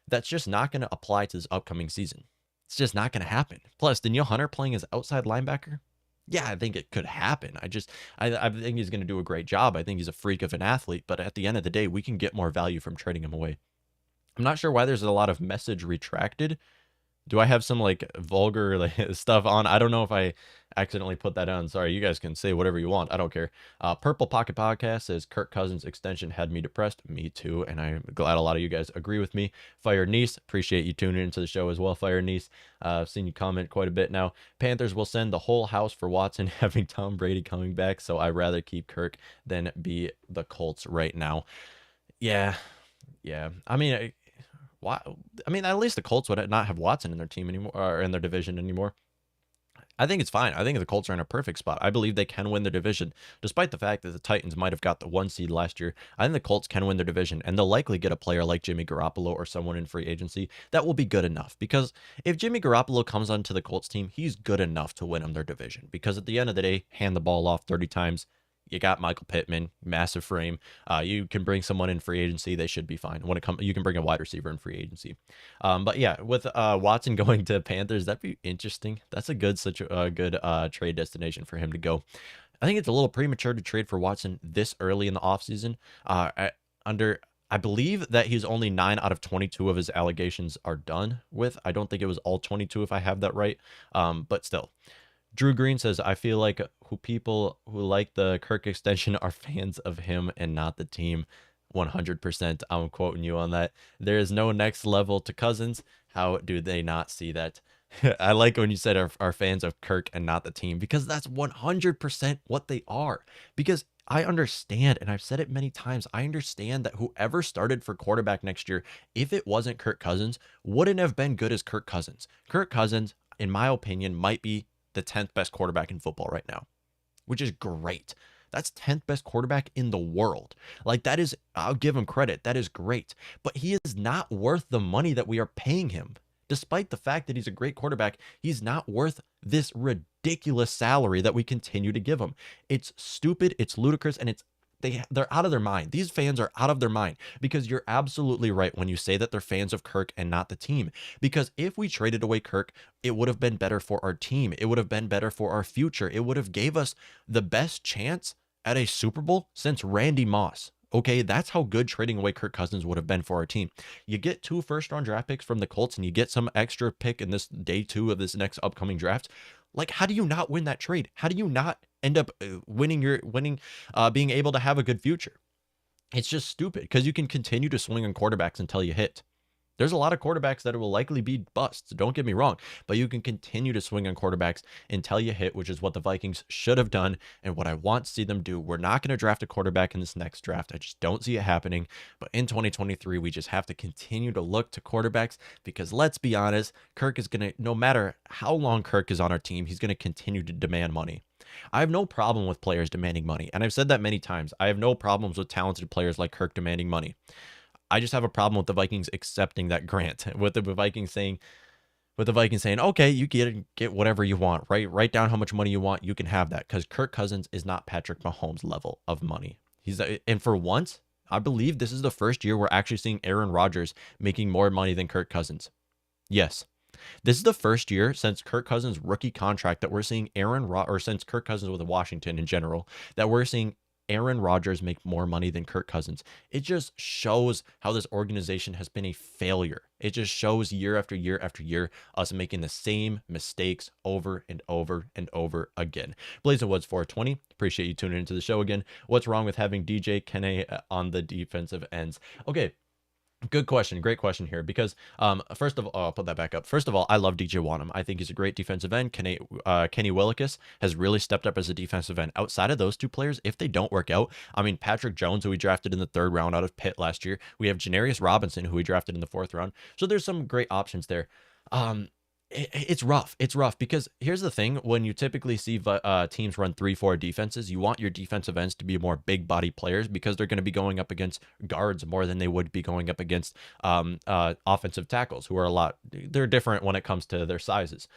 That's just not going to apply to this upcoming season. It's just not going to happen. Plus, Danielle Hunter playing as outside linebacker, yeah, I think it could happen. I think he's going to do a great job. I think he's a freak of an athlete, but at the end of the day, we can get more value from trading him away. I'm not sure why there's a lot of message retracted. Do I have some like vulgar stuff on? I don't know if I accidentally put that on. Sorry, you guys can say whatever you want. I don't care. Purple Pocket Podcast says Kirk Cousins extension had me depressed. Me too. And I'm glad a lot of you guys agree with me. Fire Niece, appreciate you tuning into the show as well. Fire Niece, I've seen you comment quite a bit now. Panthers will send the whole house for Watson having Tom Brady coming back. So I'd rather keep Kirk than be the Colts right now. Yeah. I mean, why? I mean, at least the Colts would not have Watson in their team anymore, or in their division anymore. I think it's fine. I think the Colts are in a perfect spot. I believe they can win their division, despite the fact that the Titans might have got the 1 seed last year. I think the Colts can win their division, and they'll likely get a player like Jimmy Garoppolo or someone in free agency that will be good enough. Because if Jimmy Garoppolo comes onto the Colts team, he's good enough to win them their division. Because at the end of the day, hand the ball off 30 times. You got Michael Pittman, massive frame. You can bring someone in free agency; they should be fine. You can bring a wide receiver in free agency. But yeah, with Watson going to Panthers, that'd be interesting. That's such a good trade destination for him to go. I think it's a little premature to trade for Watson this early in the offseason. I believe that he's only 9 out of 22 of his allegations are done with. I don't think it was all 22 if I have that right. But still. Drew Green says, I feel like people who like the Kirk extension are fans of him and not the team. 100%. I'm quoting you on that. There is no next level to Cousins. How do they not see that? I like when you said are fans of Kirk and not the team, because that's 100% what they are. Because I understand, and I've said it many times, I understand that whoever started for quarterback next year, if it wasn't Kirk Cousins, wouldn't have been good as Kirk Cousins. Kirk Cousins, in my opinion, might be the 10th best quarterback in football right now, which is great. That's 10th best quarterback in the world. Like, that is, I'll give him credit. That is great. But he is not worth the money that we are paying him. Despite the fact that he's a great quarterback, he's not worth this ridiculous salary that we continue to give him. It's stupid, it's ludicrous, and they're out of their mind. These fans are out of their mind, because you're absolutely right when you say that they're fans of Kirk and not the team. Because if we traded away Kirk, it would have been better for our team. It would have been better for our future. It would have gave us the best chance at a Super Bowl since Randy Moss. Okay, that's how good trading away Kirk Cousins would have been for our team. You get 2 first-round draft picks from the Colts and you get some extra pick in this day 2 of this next upcoming draft. Like, how do you not win that trade? How do you not end up being able to have a good future? It's just stupid because you can continue to swing on quarterbacks until you hit. There's a lot of quarterbacks that will likely be busts. Don't get me wrong, but you can continue to swing on quarterbacks until you hit, which is what the Vikings should have done and what I want to see them do. We're not going to draft a quarterback in this next draft. I just don't see it happening. But in 2023, we just have to continue to look to quarterbacks because let's be honest, Kirk is going to, no matter how long Kirk is on our team, he's going to continue to demand money. I have no problem with players demanding money. And I've said that many times. I have no problems with talented players like Kirk demanding money. I just have a problem with the Vikings accepting that grant, with the Vikings saying, okay, you get whatever you want, right? Write down how much money you want. You can have that because Kirk Cousins is not Patrick Mahomes' level of money. And for once, I believe this is the first year we're actually seeing Aaron Rodgers making more money than Kirk Cousins. Yes. This is the first year since Kirk Cousins' rookie contract that we're seeing since Kirk Cousins with Washington in general, that we're seeing Aaron Rodgers make more money than Kirk Cousins. It just shows how this organization has been a failure. It just shows year after year after year us making the same mistakes over and over and over again. Blazing Woods 420. Appreciate you tuning into the show again. What's wrong with having DJ Kene on the defensive ends? Okay. Good question. Great question here because first of all, I'll put that back up. First of all, I love DJ Wanham. I think he's a great defensive end. Kenny Willekes has really stepped up as a defensive end. Outside of those two players, if they don't work out, I mean, Patrick Jones, who we drafted in the 3rd round out of Pitt last year. We have Janarius Robinson, who we drafted in the 4th round. So there's some great options there. It's rough. It's rough because here's the thing. When you typically see teams run 3-4 defenses, you want your defensive ends to be more big body players because they're going to be going up against guards more than they would be going up against offensive tackles who are they're different when it comes to their sizes.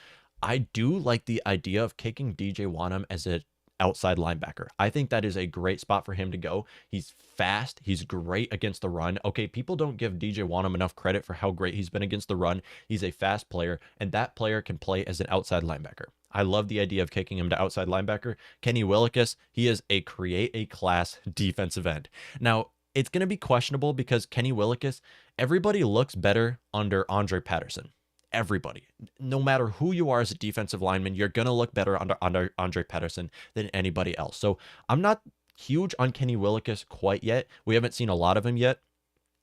I do like the idea of kicking DJ Wanham as an outside linebacker. I think that is a great spot for him to go. He's fast. He's great against the run. Okay, people don't give DJ Wanham enough credit for how great he's been against the run. He's a fast player, and that player can play as an outside linebacker. I love the idea of kicking him to outside linebacker. Kenny Willekes, he is a create a class defensive end. Now, it's going to be questionable because Kenny Willekes, everybody looks better under Andre Patterson. Everybody, no matter who you are as a defensive lineman, you're going to look better under Andre Patterson than anybody else. So I'm not huge on Kenny Willekes quite yet. We haven't seen a lot of him yet.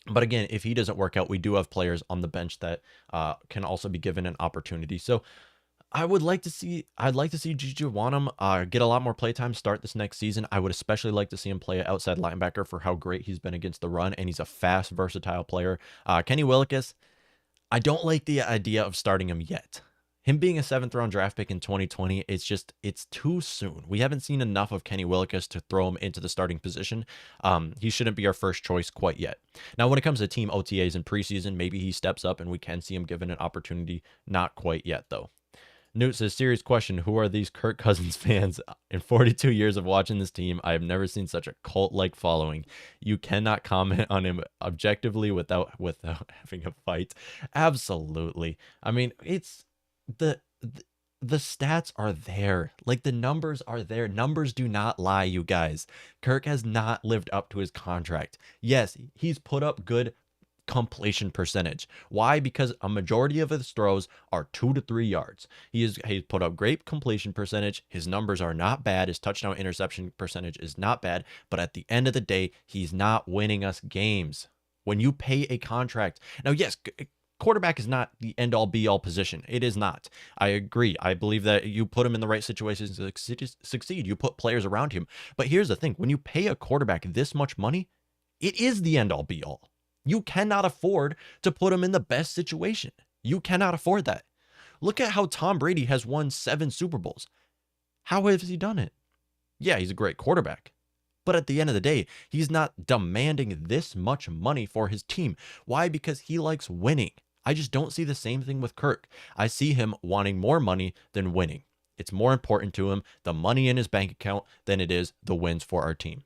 But again, if he doesn't work out, we do have players on the bench that can also be given an opportunity. So I'd like to see DJ Wanham get a lot more playtime, start this next season. I would especially like to see him play outside linebacker for how great he's been against the run. And he's a fast, versatile player. Kenny Willekes, I don't like the idea of starting him yet. Him being a 7th round draft pick in 2020, it's too soon. We haven't seen enough of Kenny Willekes to throw him into the starting position. He shouldn't be our first choice quite yet. Now, when it comes to team OTAs and preseason, maybe he steps up and we can see him given an opportunity. Not quite yet, though. Newt says, serious question. Who are these Kirk Cousins fans? In 42 years of watching this team, I have never seen such a cult-like following. You cannot comment on him objectively without having a fight. Absolutely. I mean, it's the stats are there. Like, the numbers are there. Numbers do not lie, you guys. Kirk has not lived up to his contract. Yes, he's put up good completion percentage. Why? Because a majority of his throws are 2 to 3 yards. He's put up great completion percentage. His numbers are not bad. His touchdown interception percentage is not bad. But at the end of the day, he's not winning us games. When you pay a contract. Now, yes, quarterback is not the end all be all position. It is not. I agree. I believe that you put him in the right situations to succeed. You put players around him. But here's the thing. When you pay a quarterback this much money, it is the end all be all. You cannot afford to put him in the best situation. You cannot afford that. Look at how Tom Brady has won 7 Super Bowls. How has he done it? Yeah, he's a great quarterback. But at the end of the day, he's not demanding this much money for his team. Why? Because he likes winning. I just don't see the same thing with Kirk. I see him wanting more money than winning. It's more important to him, the money in his bank account, than it is the wins for our team.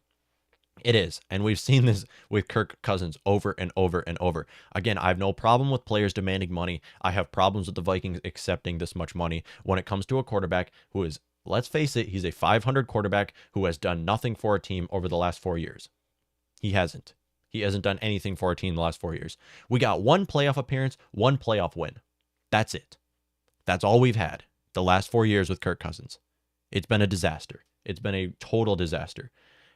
It is. And we've seen this with Kirk Cousins over and over and over. Again, I have no problem with players demanding money. I have problems with the Vikings accepting this much money when it comes to a quarterback who is, let's face it, he's a 500 quarterback who has done nothing for a team over the last 4 years. He hasn't. He hasn't done anything for our team the last 4 years. We got one playoff appearance, one playoff win. That's it. That's all we've had the last 4 years with Kirk Cousins. It's been a disaster. It's been a total disaster.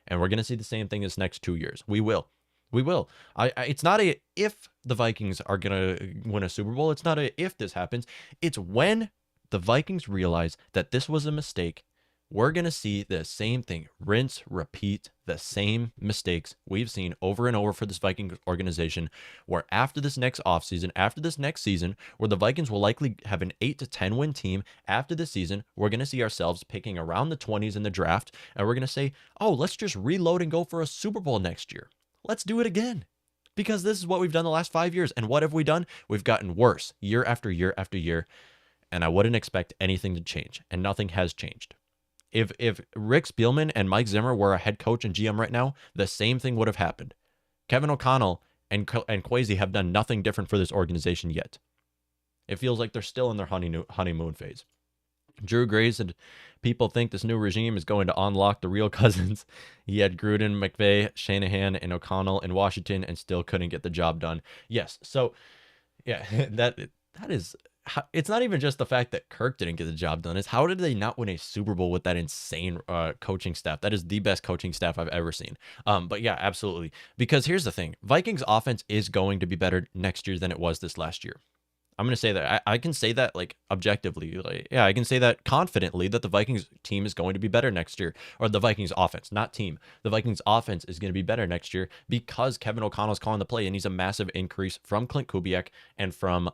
And we're going to see the same thing this next 2 years. We will. We will. It's not a if the Vikings are going to win a Super Bowl. It's not a if this happens. It's when the Vikings realize that this was a mistake. We're going to see the same thing. Rinse, repeat, the same mistakes we've seen over and over for this Vikings organization, where after this next offseason, after this next season, where the Vikings will likely have an 8 to 10 win team after the season, we're going to see ourselves picking around the 20s in the draft, and we're going to say, oh, let's just reload and go for a Super Bowl next year. Let's do it again. Because this is what we've done the last 5 years. And what have we done? We've gotten worse year after year after year. And I wouldn't expect anything to change. And nothing has changed. If Rick Spielman and Mike Zimmer were a head coach and GM right now, the same thing would have happened. Kevin O'Connell and Kwesi have done nothing different for this organization yet. It feels like they're still in their honeymoon phase. Drew Gray said, people think this new regime is going to unlock the real Cousins. He had Gruden, McVay, Shanahan, and O'Connell in Washington and still couldn't get the job done. Yes. So, yeah, that is... It's not even just the fact that Kirk didn't get the job done. It's how did they not win a Super Bowl with that insane coaching staff? That is the best coaching staff I've ever seen. But yeah, absolutely. Because here's the thing. Vikings offense is going to be better next year than it was this last year. I'm going to say that. I can say that like objectively. Like, yeah, I can say that confidently that the Vikings team is going to be better next year. Or the Vikings offense, not team. The Vikings offense is going to be better next year because Kevin O'Connell's calling the play and he's a massive increase from Clint Kubiak and from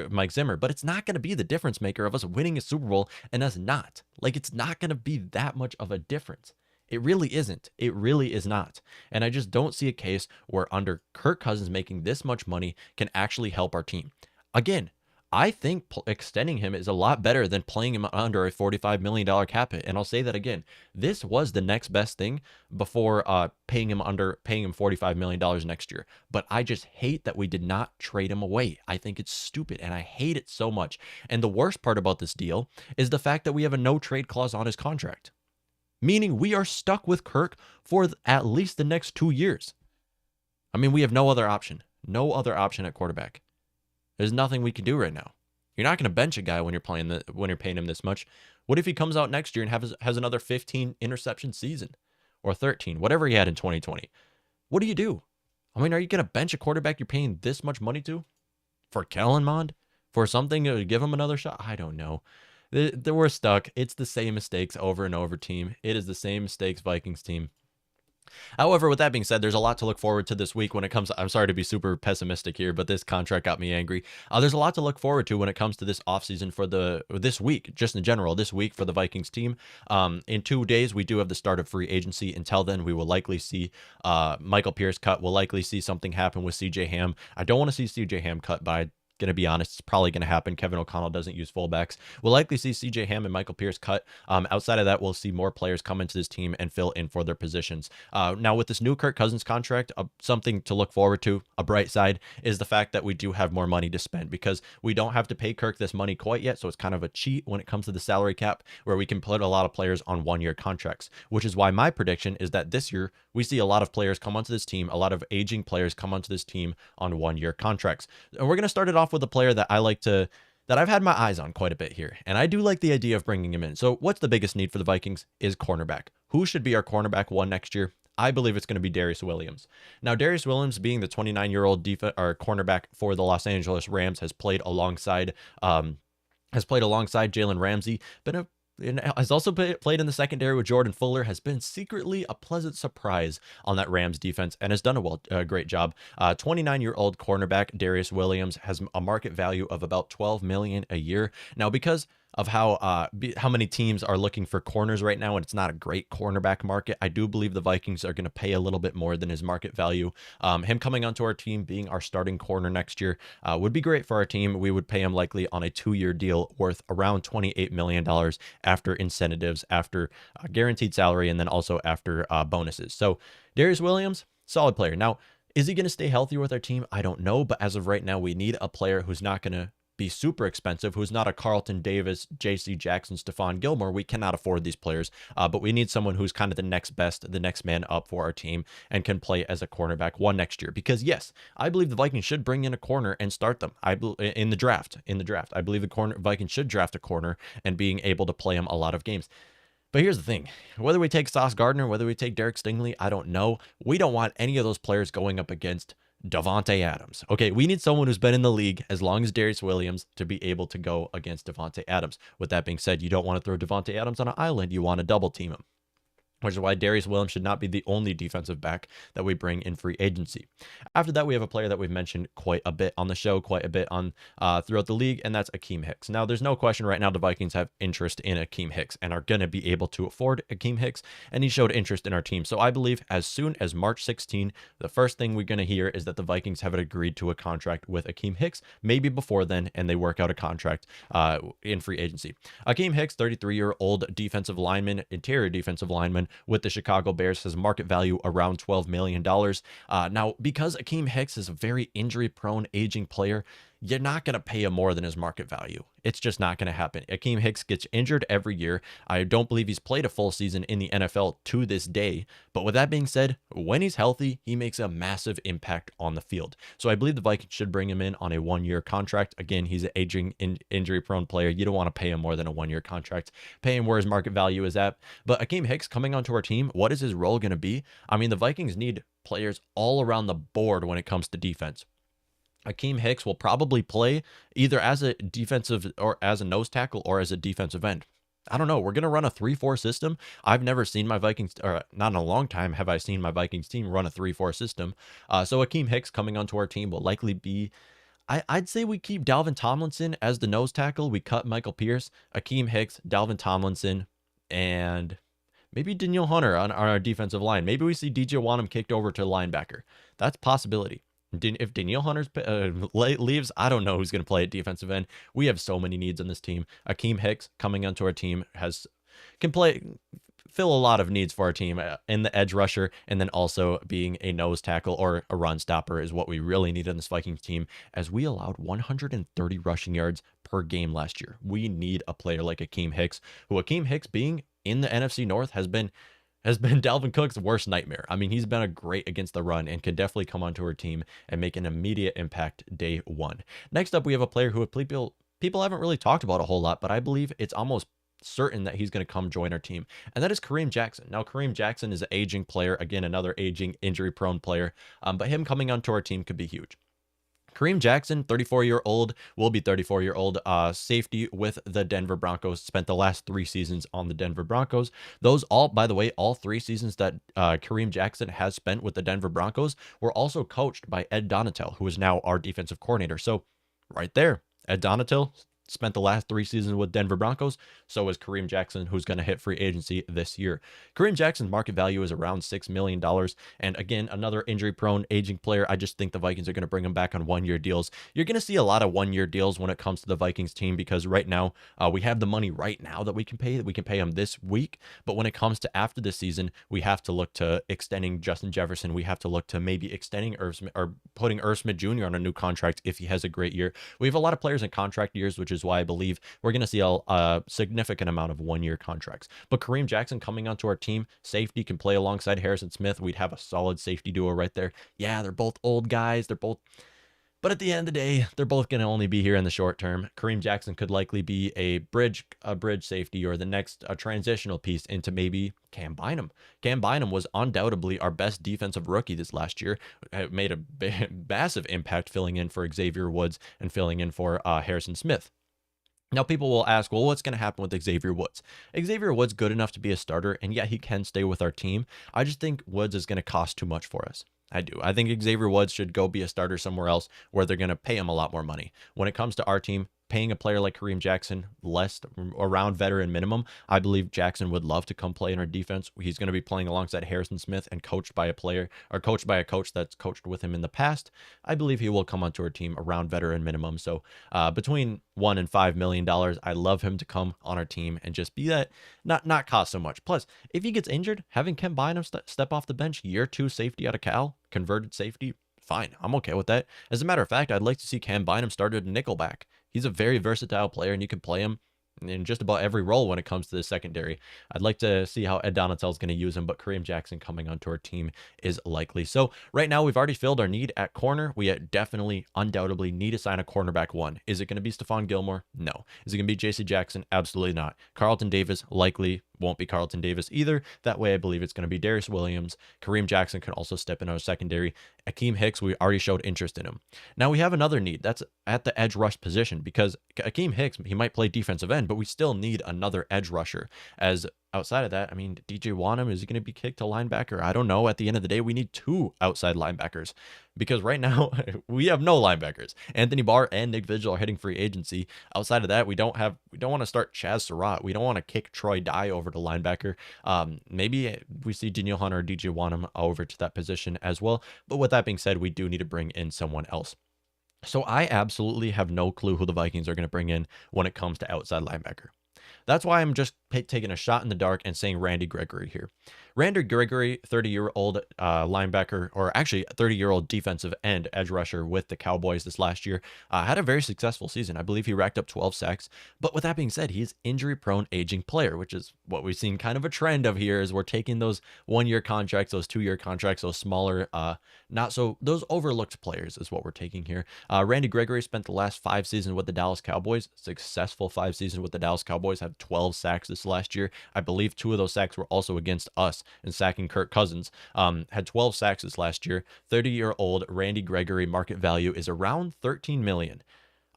Mike Zimmer. But it's not going to be the difference maker of us winning a Super Bowl and us not. Like, it's not going to be that much of a difference. It really isn't. It really is not. And I just don't see a case where under Kirk Cousins making this much money can actually help our team. Again, I think extending him is a lot better than playing him under a $45 million cap hit. And I'll say that again. This was the next best thing before paying him $45 million next year. But I just hate that we did not trade him away. I think it's stupid, and I hate it so much. And the worst part about this deal is the fact that we have a no trade clause on his contract, meaning we are stuck with Kirk for at least the next 2 years. I mean, we have no other option. No other option at quarterback. There's nothing we can do right now. You're not going to bench a guy when you're paying him this much. What if he comes out next year and has another 15 interception season or 13, whatever he had in 2020? What do you do? I mean, are you going to bench a quarterback you're paying this much money to for Kellen Mond, for something to give him another shot? I don't know. We're stuck. It's the same mistakes over and over, team. It is the same mistakes, Vikings team. However, with that being said, there's a lot to look forward to this week when it comes to, I'm sorry to be super pessimistic here, but this contract got me angry. There's a lot to look forward to when it comes to this offseason for this week, just in general, this week for the Vikings team. In 2 days, we do have the start of free agency. Until then, we will likely see Michael Pierce cut. We'll likely see something happen with CJ Ham. I don't want to see CJ Ham cut, but going to be honest, it's probably going to happen. Kevin O'Connell doesn't use fullbacks. We'll likely see CJ Ham and Michael Pierce cut. Outside of that, we'll see more players come into this team and fill in for their positions. Now, with this new Kirk Cousins contract, something to look forward to, a bright side, is the fact that we do have more money to spend because we don't have to pay Kirk this money quite yet. So it's kind of a cheat when it comes to the salary cap where we can put a lot of players on one-year contracts, which is why my prediction is that this year we see a lot of players come onto this team, a lot of aging players come onto this team on one-year contracts. And we're going to start it off with a player that that I've had my eyes on quite a bit here. And I do like the idea of bringing him in. So what's the biggest need for the Vikings is cornerback. Who should be our cornerback one next year? I believe it's going to be Darius Williams. Now, Darius Williams, being the 29-year-old cornerback for the Los Angeles Rams, has played alongside Jalen Ramsey, and has also played in the secondary with Jordan Fuller, has been secretly a pleasant surprise on that Rams defense, and has done a great job. 29-year-old cornerback Darius Williams has a market value of about $12 million a year. Now, because of how many teams are looking for corners right now, and it's not a great cornerback market, I do believe the Vikings are going to pay a little bit more than his market value. Him coming onto our team, being our starting corner next year, would be great for our team. We would pay him likely on a 2-year deal worth around $28 million after incentives, after guaranteed salary, and then also after bonuses. So Darius Williams, solid player. Now, is he going to stay healthy with our team? I don't know, but as of right now, we need a player who's not going to be super expensive, who's not a Carlton Davis, J.C. Jackson, Stephon Gilmore. We cannot afford these players, but we need someone who's kind of the next best, the next man up for our team and can play as a cornerback one next year. Because yes, I believe the Vikings should bring in a corner and start them. In the draft, I believe the Vikings should draft a corner and being able to play him a lot of games. But here's the thing, whether we take Sauce Gardner, whether we take Derek Stingley, I don't know. We don't want any of those players going up against Davante Adams. Okay, we need someone who's been in the league as long as Darius Williams to be able to go against Davante Adams. With that being said, you don't want to throw Davante Adams on an island. You want to double team him, which is why Darius Williams should not be the only defensive back that we bring in free agency. After that, we have a player that we've mentioned quite a bit on the show, quite a bit on throughout the league, and that's Akeem Hicks. Now, there's no question right now the Vikings have interest in Akeem Hicks and are going to be able to afford Akeem Hicks, and he showed interest in our team. So I believe as soon as March 16, the first thing we're going to hear is that the Vikings have agreed to a contract with Akeem Hicks, maybe before then, and they work out a contract in free agency. Akeem Hicks, 33-year-old defensive lineman, interior defensive lineman, with the Chicago Bears, has market value around $12 million. Now, because Akeem Hicks is a very injury-prone, aging player, you're not going to pay him more than his market value. It's just not going to happen. Akeem Hicks gets injured every year. I don't believe he's played a full season in the NFL to this day. But with that being said, when he's healthy, he makes a massive impact on the field. So I believe the Vikings should bring him in on a one-year contract. Again, he's an aging, injury-prone player. You don't want to pay him more than a one-year contract. Pay him where his market value is at. But Akeem Hicks coming onto our team, what is his role going to be? I mean, the Vikings need players all around the board when it comes to defense. Akeem Hicks will probably play either as a defensive or as a nose tackle or as a defensive end. I don't know. We're going to run a 3-4 system. I've never seen my Vikings, or not in a long time have I seen my Vikings team run a 3-4 system. So Akeem Hicks coming onto our team will likely be, I'd say we keep Dalvin Tomlinson as the nose tackle. We cut Michael Pierce, Akeem Hicks, Dalvin Tomlinson, and maybe Danielle Hunter on our defensive line. Maybe we see DJ Wanham kicked over to linebacker. That's a possibility. If Danielle Hunter leaves, I don't know who's going to play at defensive end. We have so many needs on this team. Akeem Hicks coming onto our team can fill a lot of needs for our team in the edge rusher, and then also being a nose tackle or a run stopper is what we really need on this Vikings team, as we allowed 130 rushing yards per game last year. We need a player like Akeem Hicks, who Akeem Hicks being in the NFC North has been Dalvin Cook's worst nightmare. I mean, he's been a great against the run and can definitely come onto our team and make an immediate impact day one. Next up, we have a player who people haven't really talked about a whole lot, but I believe it's almost certain that he's going to come join our team, and that is Kareem Jackson. Now, Kareem Jackson is an aging player, again, another aging, injury-prone player, but him coming onto our team could be huge. Kareem Jackson, 34-year-old, will be 34-year-old safety with the Denver Broncos, spent the last 3 seasons on the Denver Broncos. Those all, by the way, all 3 seasons that Kareem Jackson has spent with the Denver Broncos were also coached by Ed Donatel, who is now our defensive coordinator. So right there, Ed Donatel spent the last 3 seasons with Denver Broncos. So is Kareem Jackson, who's going to hit free agency this year. Kareem Jackson's market value is around $6 million. And again, another injury-prone, aging player. I just think the Vikings are going to bring him back on one-year deals. You're going to see a lot of one-year deals when it comes to the Vikings team, because right now we have the money right now that we can pay. We can pay him this week. But when it comes to after this season, we have to look to extending Justin Jefferson. We have to look to maybe extending Irv Smith, or putting Irv Smith Jr. on a new contract if he has a great year. We have a lot of players in contract years, which is why I believe we're going to see a significant amount of one-year contracts. But Kareem Jackson coming onto our team, safety, can play alongside Harrison Smith. We'd have a solid safety duo right there. Yeah, they're both old guys. But at the end of the day, they're both going to only be here in the short term. Kareem Jackson could likely be a bridge safety, or the next transitional piece into maybe Cam Bynum. Cam Bynum was undoubtedly our best defensive rookie this last year. It made a massive impact filling in for Xavier Woods and filling in for Harrison Smith. Now, people will ask, well, what's going to happen with Xavier Woods? Xavier Woods good enough to be a starter, and yeah, he can stay with our team. I just think Woods is going to cost too much for us. I do. I think Xavier Woods should go be a starter somewhere else where they're going to pay him a lot more money. When it comes to our team, paying a player like Kareem Jackson less, around veteran minimum, I believe Jackson would love to come play in our defense. He's going to be playing alongside Harrison Smith and coached by a coach that's coached with him in the past. I believe he will come onto our team around veteran minimum. So between $1 and $5 million, I love him to come on our team and just be that, not cost so much. Plus, if he gets injured, having Cam Bynum step off the bench, year 2 safety out of Cal, converted safety, fine. I'm okay with that. As a matter of fact, I'd like to see Cam Bynum started nickelback. He's a very versatile player, and you can play him in just about every role when it comes to the secondary. I'd like to see how Ed Donatell is going to use him, but Kareem Jackson coming onto our team is likely. So right now we've already filled our need at corner. We definitely, undoubtedly need to sign a cornerback one. Is it going to be Stephon Gilmore? No. Is it going to be J.C. Jackson? Absolutely not. Carlton Davis likely won't be Carlton Davis either. That way I believe it's going to be Darius Williams. Kareem Jackson can also step in our secondary. Akeem Hicks, we already showed interest in him. Now we have another need. That's at the edge rush position, because Akeem Hicks, he might play defensive end, but we still need another edge rusher. As outside of that, I mean, DJ Wanham, is he going to be kicked to linebacker? I don't know. At the end of the day, we need 2 outside linebackers, because right now we have no linebackers. Anthony Barr and Nick Vigil are hitting free agency. Outside of that, we don't want to start Chaz Surratt. We don't want to kick Troy Dye over to linebacker. Maybe we see Danielle Hunter or DJ Wanham over to that position as well. But with that being said, we do need to bring in someone else. So I absolutely have no clue who the Vikings are going to bring in when it comes to outside linebacker. That's why I'm just taking a shot in the dark and saying Randy Gregory here. Randy Gregory, 30-year-old linebacker, or actually 30-year-old defensive end edge rusher with the Cowboys this last year, had a very successful season. I believe he racked up 12 sacks. But with that being said, he's injury-prone, aging player, which is what we've seen kind of a trend of here, is we're taking those 1-year contracts, those 2-year contracts, those smaller, those overlooked players is what we're taking here. Randy Gregory spent the last 5 seasons with the Dallas Cowboys, successful 5 seasons with the Dallas Cowboys, had 12 sacks this last year. I believe 2 of those sacks were also against us and sacking Kirk Cousins. Had 12 sacks this last year. 30-year-old Randy Gregory market value is around $13 million.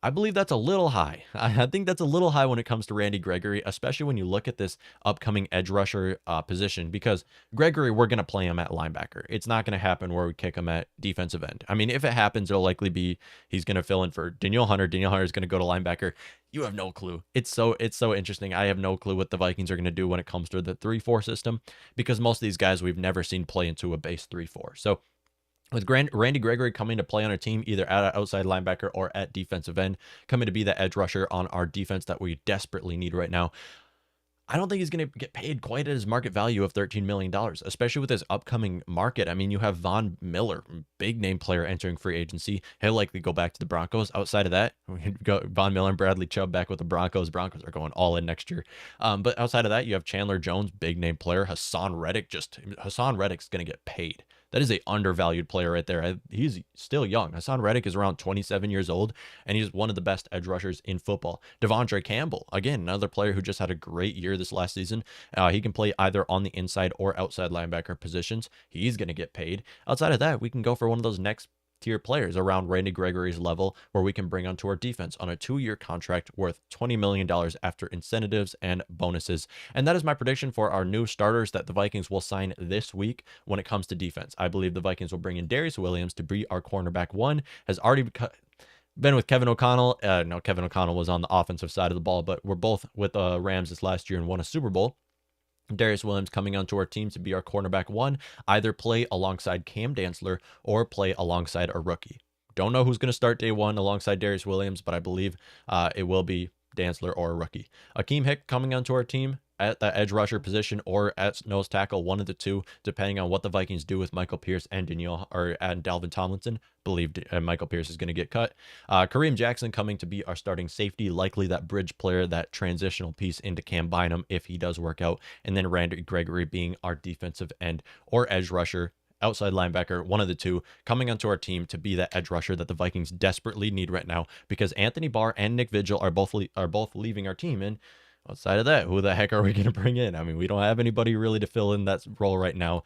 I believe that's a little high. I think that's a little high when it comes to Randy Gregory, especially when you look at this upcoming edge rusher position, because Gregory, we're going to play him at linebacker. It's not going to happen where we kick him at defensive end. I mean, if it happens, it'll likely be he's going to fill in for Danielle Hunter. Danielle Hunter is going to go to linebacker. You have no clue. It's so interesting. I have no clue what the Vikings are going to do when it comes to the 3-4 system, because most of these guys we've never seen play into a base 3-4. So with Randy Gregory coming to play on our team, either at outside linebacker or at defensive end, coming to be the edge rusher on our defense that we desperately need right now, I don't think he's going to get paid quite at his market value of $13 million, especially with his upcoming market. I mean, you have Von Miller, big name player, entering free agency. He'll likely go back to the Broncos. Outside of that, we go Von Miller and Bradley Chubb back with the Broncos. Broncos are going all in next year. But outside of that, you have Chandler Jones, big name player. Hassan Reddick's going to get paid. That is a undervalued player right there. He's still young. Hassan Reddick is around 27 years old, and he's one of the best edge rushers in football. Devontre Campbell, again, another player who just had a great year this last season. He can play either on the inside or outside linebacker positions. He's going to get paid. Outside of that, we can go for one of those next tier players around Randy Gregory's level, where we can bring onto our defense on a 2-year contract worth $20 million after incentives and bonuses. And that is my prediction for our new starters that the Vikings will sign this week when it comes to defense. I believe the Vikings will bring in Darius Williams to be our cornerback one. Has already been with Kevin O'Connell. No, Kevin O'Connell was on the offensive side of the ball, but we're both with Rams this last year and won a Super Bowl. Darius Williams coming onto our team to be our cornerback one, either play alongside Cam Dantzler or play alongside a rookie. Don't know who's going to start day one alongside Darius Williams, but I believe it will be Dantzler or a rookie. Akeem Hicks coming onto our team at the edge rusher position or at nose tackle, one of the two, depending on what the Vikings do with Michael Pierce and Dalvin Tomlinson. Believe Michael Pierce is going to get cut. Kareem Jackson coming to be our starting safety, likely that bridge player, that transitional piece into Cam Bynum if he does work out. And then Randy Gregory being our defensive end or edge rusher, outside linebacker, one of the two, coming onto our team to be that edge rusher that the Vikings desperately need right now, because Anthony Barr and Nick Vigil are both leaving our team. And outside of that, who the heck are we going to bring in? I mean, we don't have anybody really to fill in that role right now.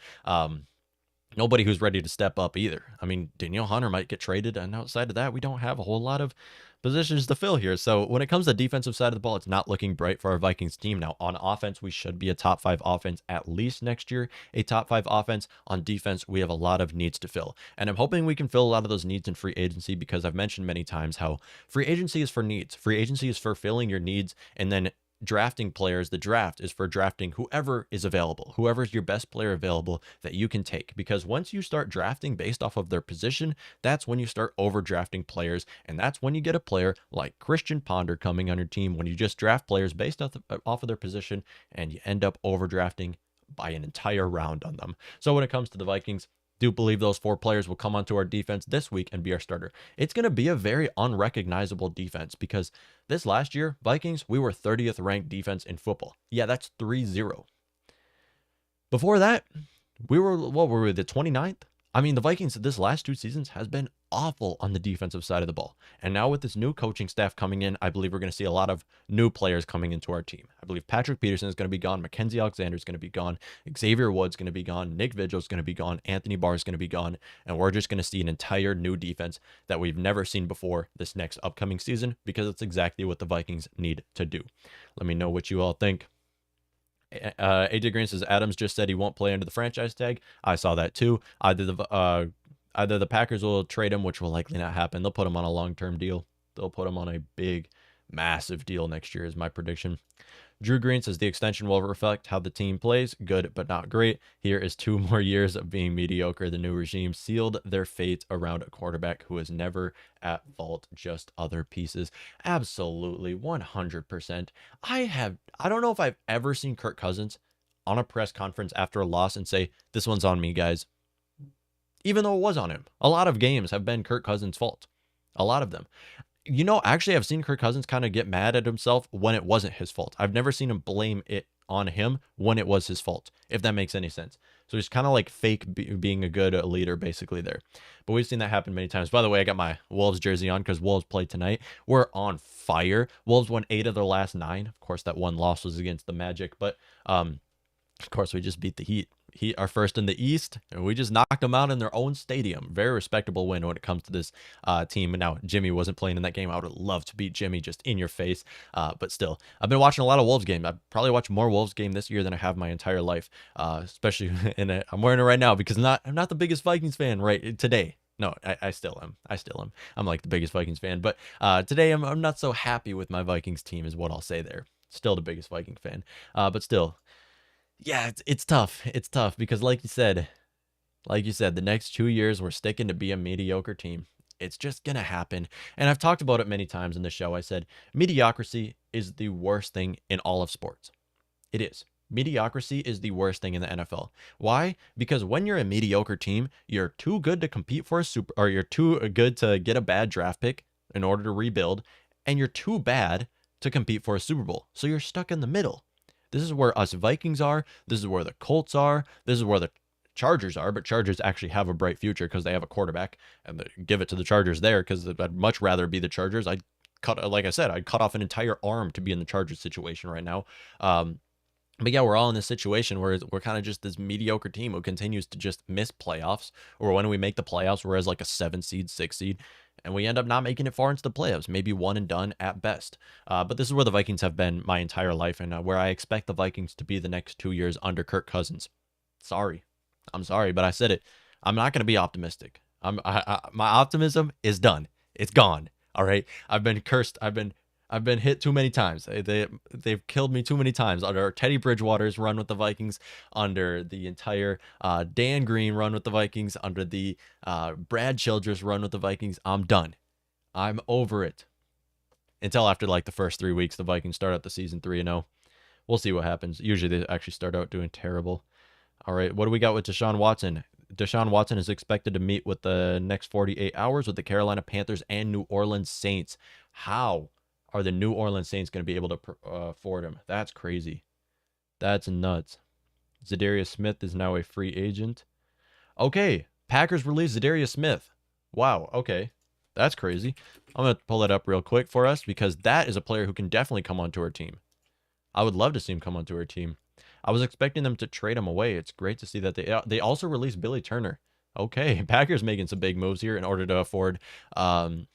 Nobody who's ready to step up either. I mean, Danielle Hunter might get traded, and outside of that, we don't have a whole lot of positions to fill here. So when it comes to the defensive side of the ball, it's not looking bright for our Vikings team. Now, on offense, we should be a top 5 offense at least next year. A top 5 offense. On defense, we have a lot of needs to fill. And I'm hoping we can fill a lot of those needs in free agency, because I've mentioned many times how free agency is for needs. Free agency is for filling your needs, and then drafting players. The draft is for drafting whoever is available, whoever's your best player available that you can take, because once you start drafting based off of their position, that's when you start overdrafting players, and that's when you get a player like Christian Ponder coming on your team, when you just draft players based off of their position and you end up overdrafting by an entire round on them. So when it comes to the Vikings, do believe those 4 players will come onto our defense this week and be our starter. It's going to be a very unrecognizable defense because this last year, Vikings, we were 30th ranked defense in football. Yeah, that's 3-0. Before that, we were, what were we, the 29th? I mean, the Vikings this last 2 seasons has been awful on the defensive side of the ball. And now with this new coaching staff coming in, I believe we're going to see a lot of new players coming into our team. I believe Patrick Peterson is going to be gone. Mackenzie Alexander is going to be gone. Xavier Woods is going to be gone. Nick Vigil is going to be gone. Anthony Barr is going to be gone. And we're just going to see an entire new defense that we've never seen before this next upcoming season because it's exactly what the Vikings need to do. Let me know what you all think. AJ Green says Adams just said he won't play under the franchise tag. I saw that too. Either the Packers will trade him, which will likely not happen. They'll put him on a long-term deal. They'll put him on a big, massive deal next year is my prediction. Drew Green says the extension will reflect how the team plays. Good, but not great. Here is 2 more years of being mediocre. The new regime sealed their fate around a quarterback who is never at fault, just other pieces. Absolutely, 100%. I don't know if I've ever seen Kirk Cousins on a press conference after a loss and say, this one's on me, guys. Even though it was on him. A lot of games have been Kirk Cousins' fault. A lot of them. You know, actually, I've seen Kirk Cousins kind of get mad at himself when it wasn't his fault. I've never seen him blame it on him when it was his fault, if that makes any sense. So he's kind of like fake being a good leader, basically, there. But we've seen that happen many times. By the way, I got my Wolves jersey on because Wolves played tonight. We're on fire. Wolves won 8 of their last 9. Of course, that one loss was against the Magic. But, of course, we just beat the Heat. Heat are first in the East, and we just knocked them out in their own stadium. Very respectable win when it comes to this team. Now, Jimmy wasn't playing in that game. I would have loved to beat Jimmy just in your face, but still. I've been watching a lot of Wolves game. I've probably watched more Wolves game this year than I have my entire life, especially I'm wearing it right now because I'm not the biggest Vikings fan right today. No, I still am. I'm like the biggest Vikings fan, but today I'm not so happy with my Vikings team is what I'll say there. Still the biggest Viking fan, but still. Yeah, it's tough. It's tough because like you said, the next 2 years we're sticking to be a mediocre team. It's just going to happen. And I've talked about it many times in the show. I said mediocrity is the worst thing in all of sports. It is. Mediocrity is the worst thing in the NFL. Why? Because when you're a mediocre team, you're too good to compete for a super, or you're too good to get a bad draft pick in order to rebuild, and you're too bad to compete for a Super Bowl. So you're stuck in the middle. This is where us Vikings are. This is where the Colts are. This is where the Chargers are. But Chargers actually have a bright future because they have a quarterback. And they give it to the Chargers there because I'd much rather be the Chargers. I'd cut off an entire arm to be in the Chargers situation right now. But yeah, we're all in this situation where we're kind of just this mediocre team who continues to just miss playoffs. Or when we make the playoffs, we're as like a 7 seed, 6 seed. And we end up not making it far into the playoffs, maybe one and done at best. But this is where the Vikings have been my entire life and where I expect the Vikings to be the next 2 years under Kirk Cousins. I'm sorry, but I said it. I'm not going to be optimistic. My optimism is done. It's gone. All right. I've been cursed. I've been hit too many times. They've killed me too many times under Teddy Bridgewater's run with the Vikings, under the entire Dan Green run with the Vikings, under the Brad Childress run with the Vikings. I'm done. I'm over it. Until after like the first 3 weeks, the Vikings start out the season 3-0. We'll see what happens. Usually they actually start out doing terrible. All right, what do we got with Deshaun Watson? Deshaun Watson is expected to meet with the next 48 hours with the Carolina Panthers and New Orleans Saints. How are the New Orleans Saints going to be able to afford him? That's crazy. That's nuts. Zadarius Smith is now a free agent. Okay, Packers release Zadarius Smith. Wow, okay. That's crazy. I'm going to pull it up real quick for us because that is a player who can definitely come onto our team. I would love to see him come onto our team. I was expecting them to trade him away. It's great to see that they also released Billy Turner. Okay, Packers making some big moves here in order to afford Devonte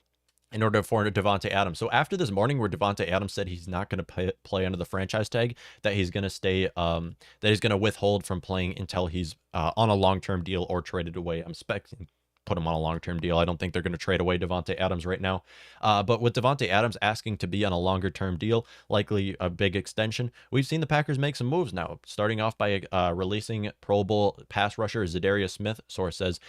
Adams. So after this morning where Devonte Adams said he's not going to play under the franchise tag, that he's going to stay, that he's going to withhold from playing until he's on a long-term deal or traded away. I'm expecting put him on a long-term deal. I don't think they're going to trade away Devonte Adams right now. But with Devonte Adams asking to be on a longer-term deal, likely a big extension, we've seen the Packers make some moves now, starting off by releasing Pro Bowl pass rusher Zadarius Smith. Source says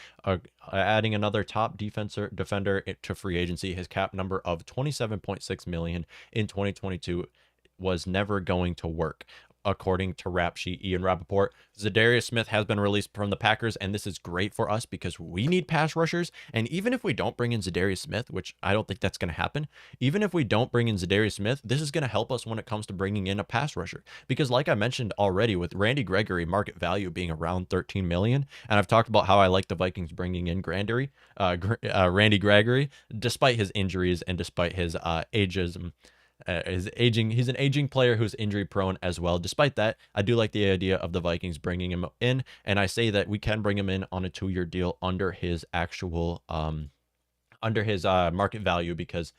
adding another top defender to free agency. His cap number of $27.6 million in 2022 was never going to work. according to Rap Sheet Ian Rappaport. Zadarius Smith has been released from the Packers, and this is great for us because we need pass rushers. And even if we don't bring in Zadarius Smith, which I don't think that's going to happen, even if we don't bring in Zadarius Smith, this is going to help us when it comes to bringing in a pass rusher. Because like I mentioned already, with Randy Gregory market value being around $13 million, and I've talked about how I like the Vikings bringing in Randy Gregory, despite his injuries and despite his ageism. He's an aging player who's injury prone as well. Despite that, I do like the idea of the Vikings bringing him in, and I say that we can bring him in on a 2-year deal under his actual market value, because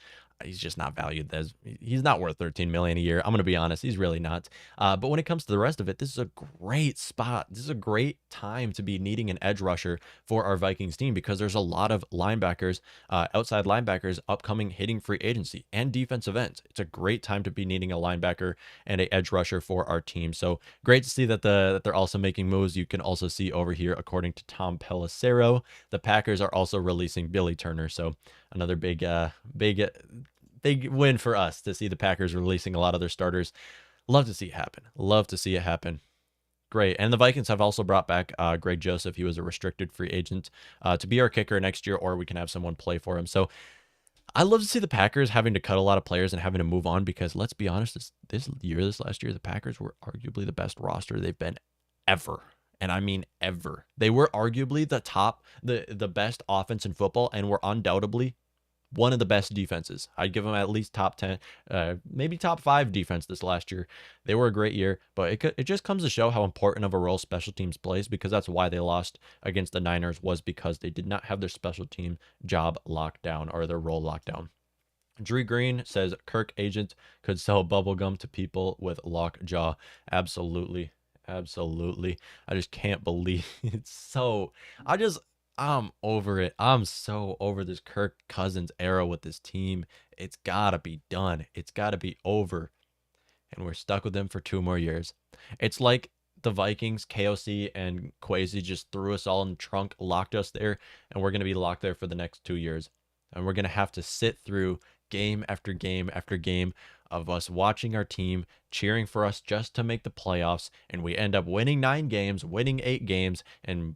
he's just not valued as, he's not worth $13 million a year. I'm going to be honest. He's really not. But when it comes to the rest of it, this is a great spot. This is a great time to be needing an edge rusher for our Vikings team, because there's a lot of linebackers, outside linebackers upcoming hitting free agency and defensive ends. It's a great time to be needing a linebacker and a edge rusher for our team. So great to see that they're also making moves. You can also see over here, according to Tom Pelissero, the Packers are also releasing Billy Turner. So another big win for us to see the Packers releasing a lot of their starters. Love to see it happen. Love to see it happen. Great. And the Vikings have also brought back Greg Joseph. He was a restricted free agent to be our kicker next year, or we can have someone play for him. So I love to see the Packers having to cut a lot of players and having to move on, because let's be honest, this last year, the Packers were arguably the best roster they've been ever. And I mean ever. They were arguably the best offense in football, and were undoubtedly one of the best defenses. I'd give them at least top 10, maybe top 5 defense this last year. They were a great year, but it just comes to show how important of a role special teams plays, because that's why they lost against the Niners, was because they did not have their special team job locked down, or their role locked down. Drew Green says Kirk agent could sell bubblegum to people with lockjaw. Absolutely. Absolutely. I just can't believe it's so. I'm over it. I'm so over this Kirk Cousins era with this team. It's got to be done. It's got to be over. And we're stuck with them for 2 more years. It's like the Vikings, KOC, and Kwesi just threw us all in the trunk, locked us there, and we're going to be locked there for the next 2 years. And we're going to have to sit through game after game after game of us watching our team, cheering for us just to make the playoffs, and we end up winning 9 games, winning 8 games, and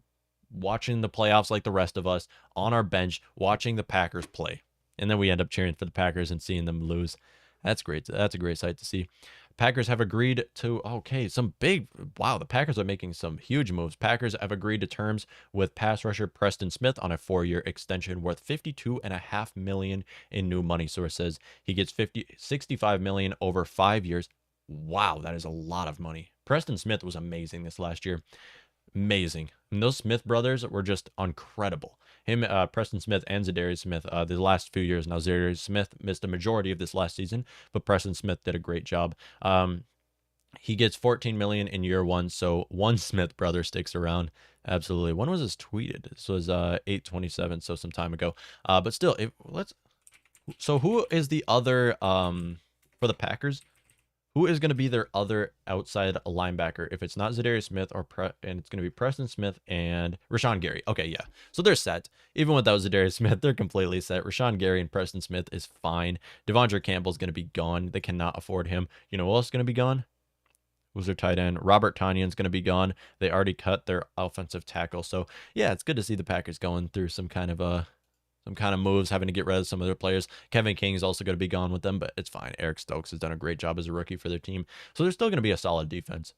watching the playoffs like the rest of us on our bench, watching the Packers play. And then we end up cheering for the Packers and seeing them lose. That's great. That's a great sight to see. Packers have agreed to, the Packers are making some huge moves. Packers have agreed to terms with pass rusher Preston Smith on a 4-year extension worth $52.5 million in new money. Source says he gets $65 million over 5 years. Wow, that is a lot of money. Preston Smith was amazing this last year. Amazing. And those Smith brothers were just incredible. Him, Preston Smith, and Zadarius Smith, the last few years. Now, Zadarius Smith missed a majority of this last season, but Preston Smith did a great job. He gets $14 million in year 1, so one Smith brother sticks around. Absolutely. When was this tweeted? This was 8/27, so some time ago. But still, so who is the other for the Packers? Who is going to be their other outside linebacker if it's not Zadarius Smith and it's going to be Preston Smith and Rashawn Gary? Okay, yeah. So they're set. Even without Zadarius Smith, they're completely set. Rashawn Gary and Preston Smith is fine. Devontre Campbell is going to be gone. They cannot afford him. You know who else is going to be gone? Who's their tight end? Robert Tonyan's going to be gone. They already cut their offensive tackle. So, yeah, it's good to see the Packers going through some kind of moves, having to get rid of some of their players. Kevin King is also going to be gone with them, but it's fine. Eric Stokes has done a great job as a rookie for their team. So they're still going to be a solid defense.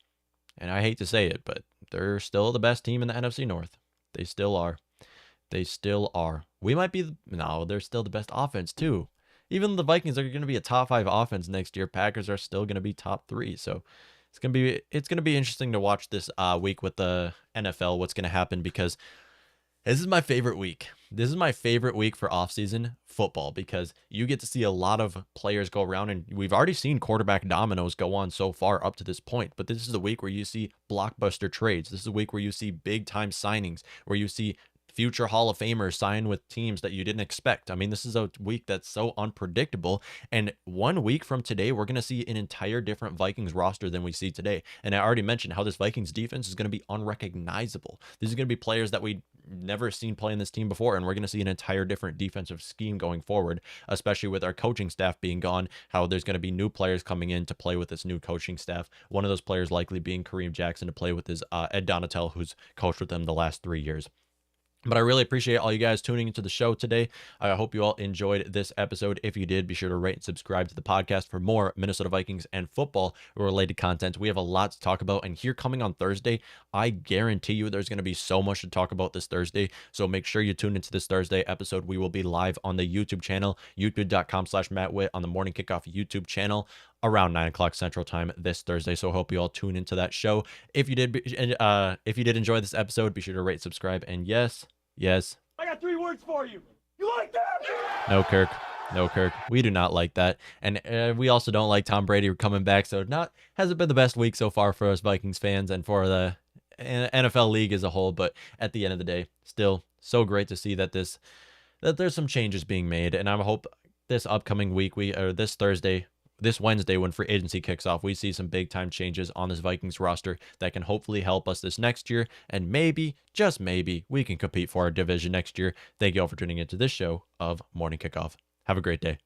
And I hate to say it, but they're still the best team in the NFC North. They still are. They still are. They're still the best offense too. Even the Vikings are going to be a top 5 offense next year. Packers are still going to be top 3. So it's going to be interesting to watch this week with the NFL, what's going to happen, because this is my favorite week. This is my favorite week for offseason football, because you get to see a lot of players go around, and we've already seen quarterback dominoes go on so far up to this point. But this is the week where you see blockbuster trades. This is a week where you see big time signings, where you see future Hall of Famers sign with teams that you didn't expect. I mean, this is a week that's so unpredictable. And 1 week from today, we're going to see an entire different Vikings roster than we see today. And I already mentioned how this Vikings defense is going to be unrecognizable. These are going to be players that we never seen play in this team before, and we're going to see an entire different defensive scheme going forward, especially with our coaching staff being gone, how there's going to be new players coming in to play with this new coaching staff. One of those players likely being Kareem Jackson to play with his Ed Donatel, who's coached with them the last 3 years. But I really appreciate all you guys tuning into the show today. I hope you all enjoyed this episode. If you did, be sure to rate and subscribe to the podcast for more Minnesota Vikings and football related content. We have a lot to talk about, and here coming on Thursday, I guarantee you there's going to be so much to talk about this Thursday. So make sure you tune into this Thursday episode. We will be live on the YouTube channel, youtube.com/MattWhitt, on the Morning Kickoff YouTube channel around 9 o'clock Central Time this Thursday. So I hope you all tune into that show. If you did enjoy this episode, be sure to rate, subscribe, and yes. I got 3 words for you. You like that? No, Kirk. We do not like that. And we also don't like Tom Brady coming back. So hasn't been the best week so far for us Vikings fans and for the NFL league as a whole. But at the end of the day, still so great to see that there's some changes being made. And I hope this upcoming week, this Wednesday, when free agency kicks off, we see some big time changes on this Vikings roster that can hopefully help us this next year. And maybe, just maybe, we can compete for our division next year. Thank you all for tuning into this show of Morning Kickoff. Have a great day.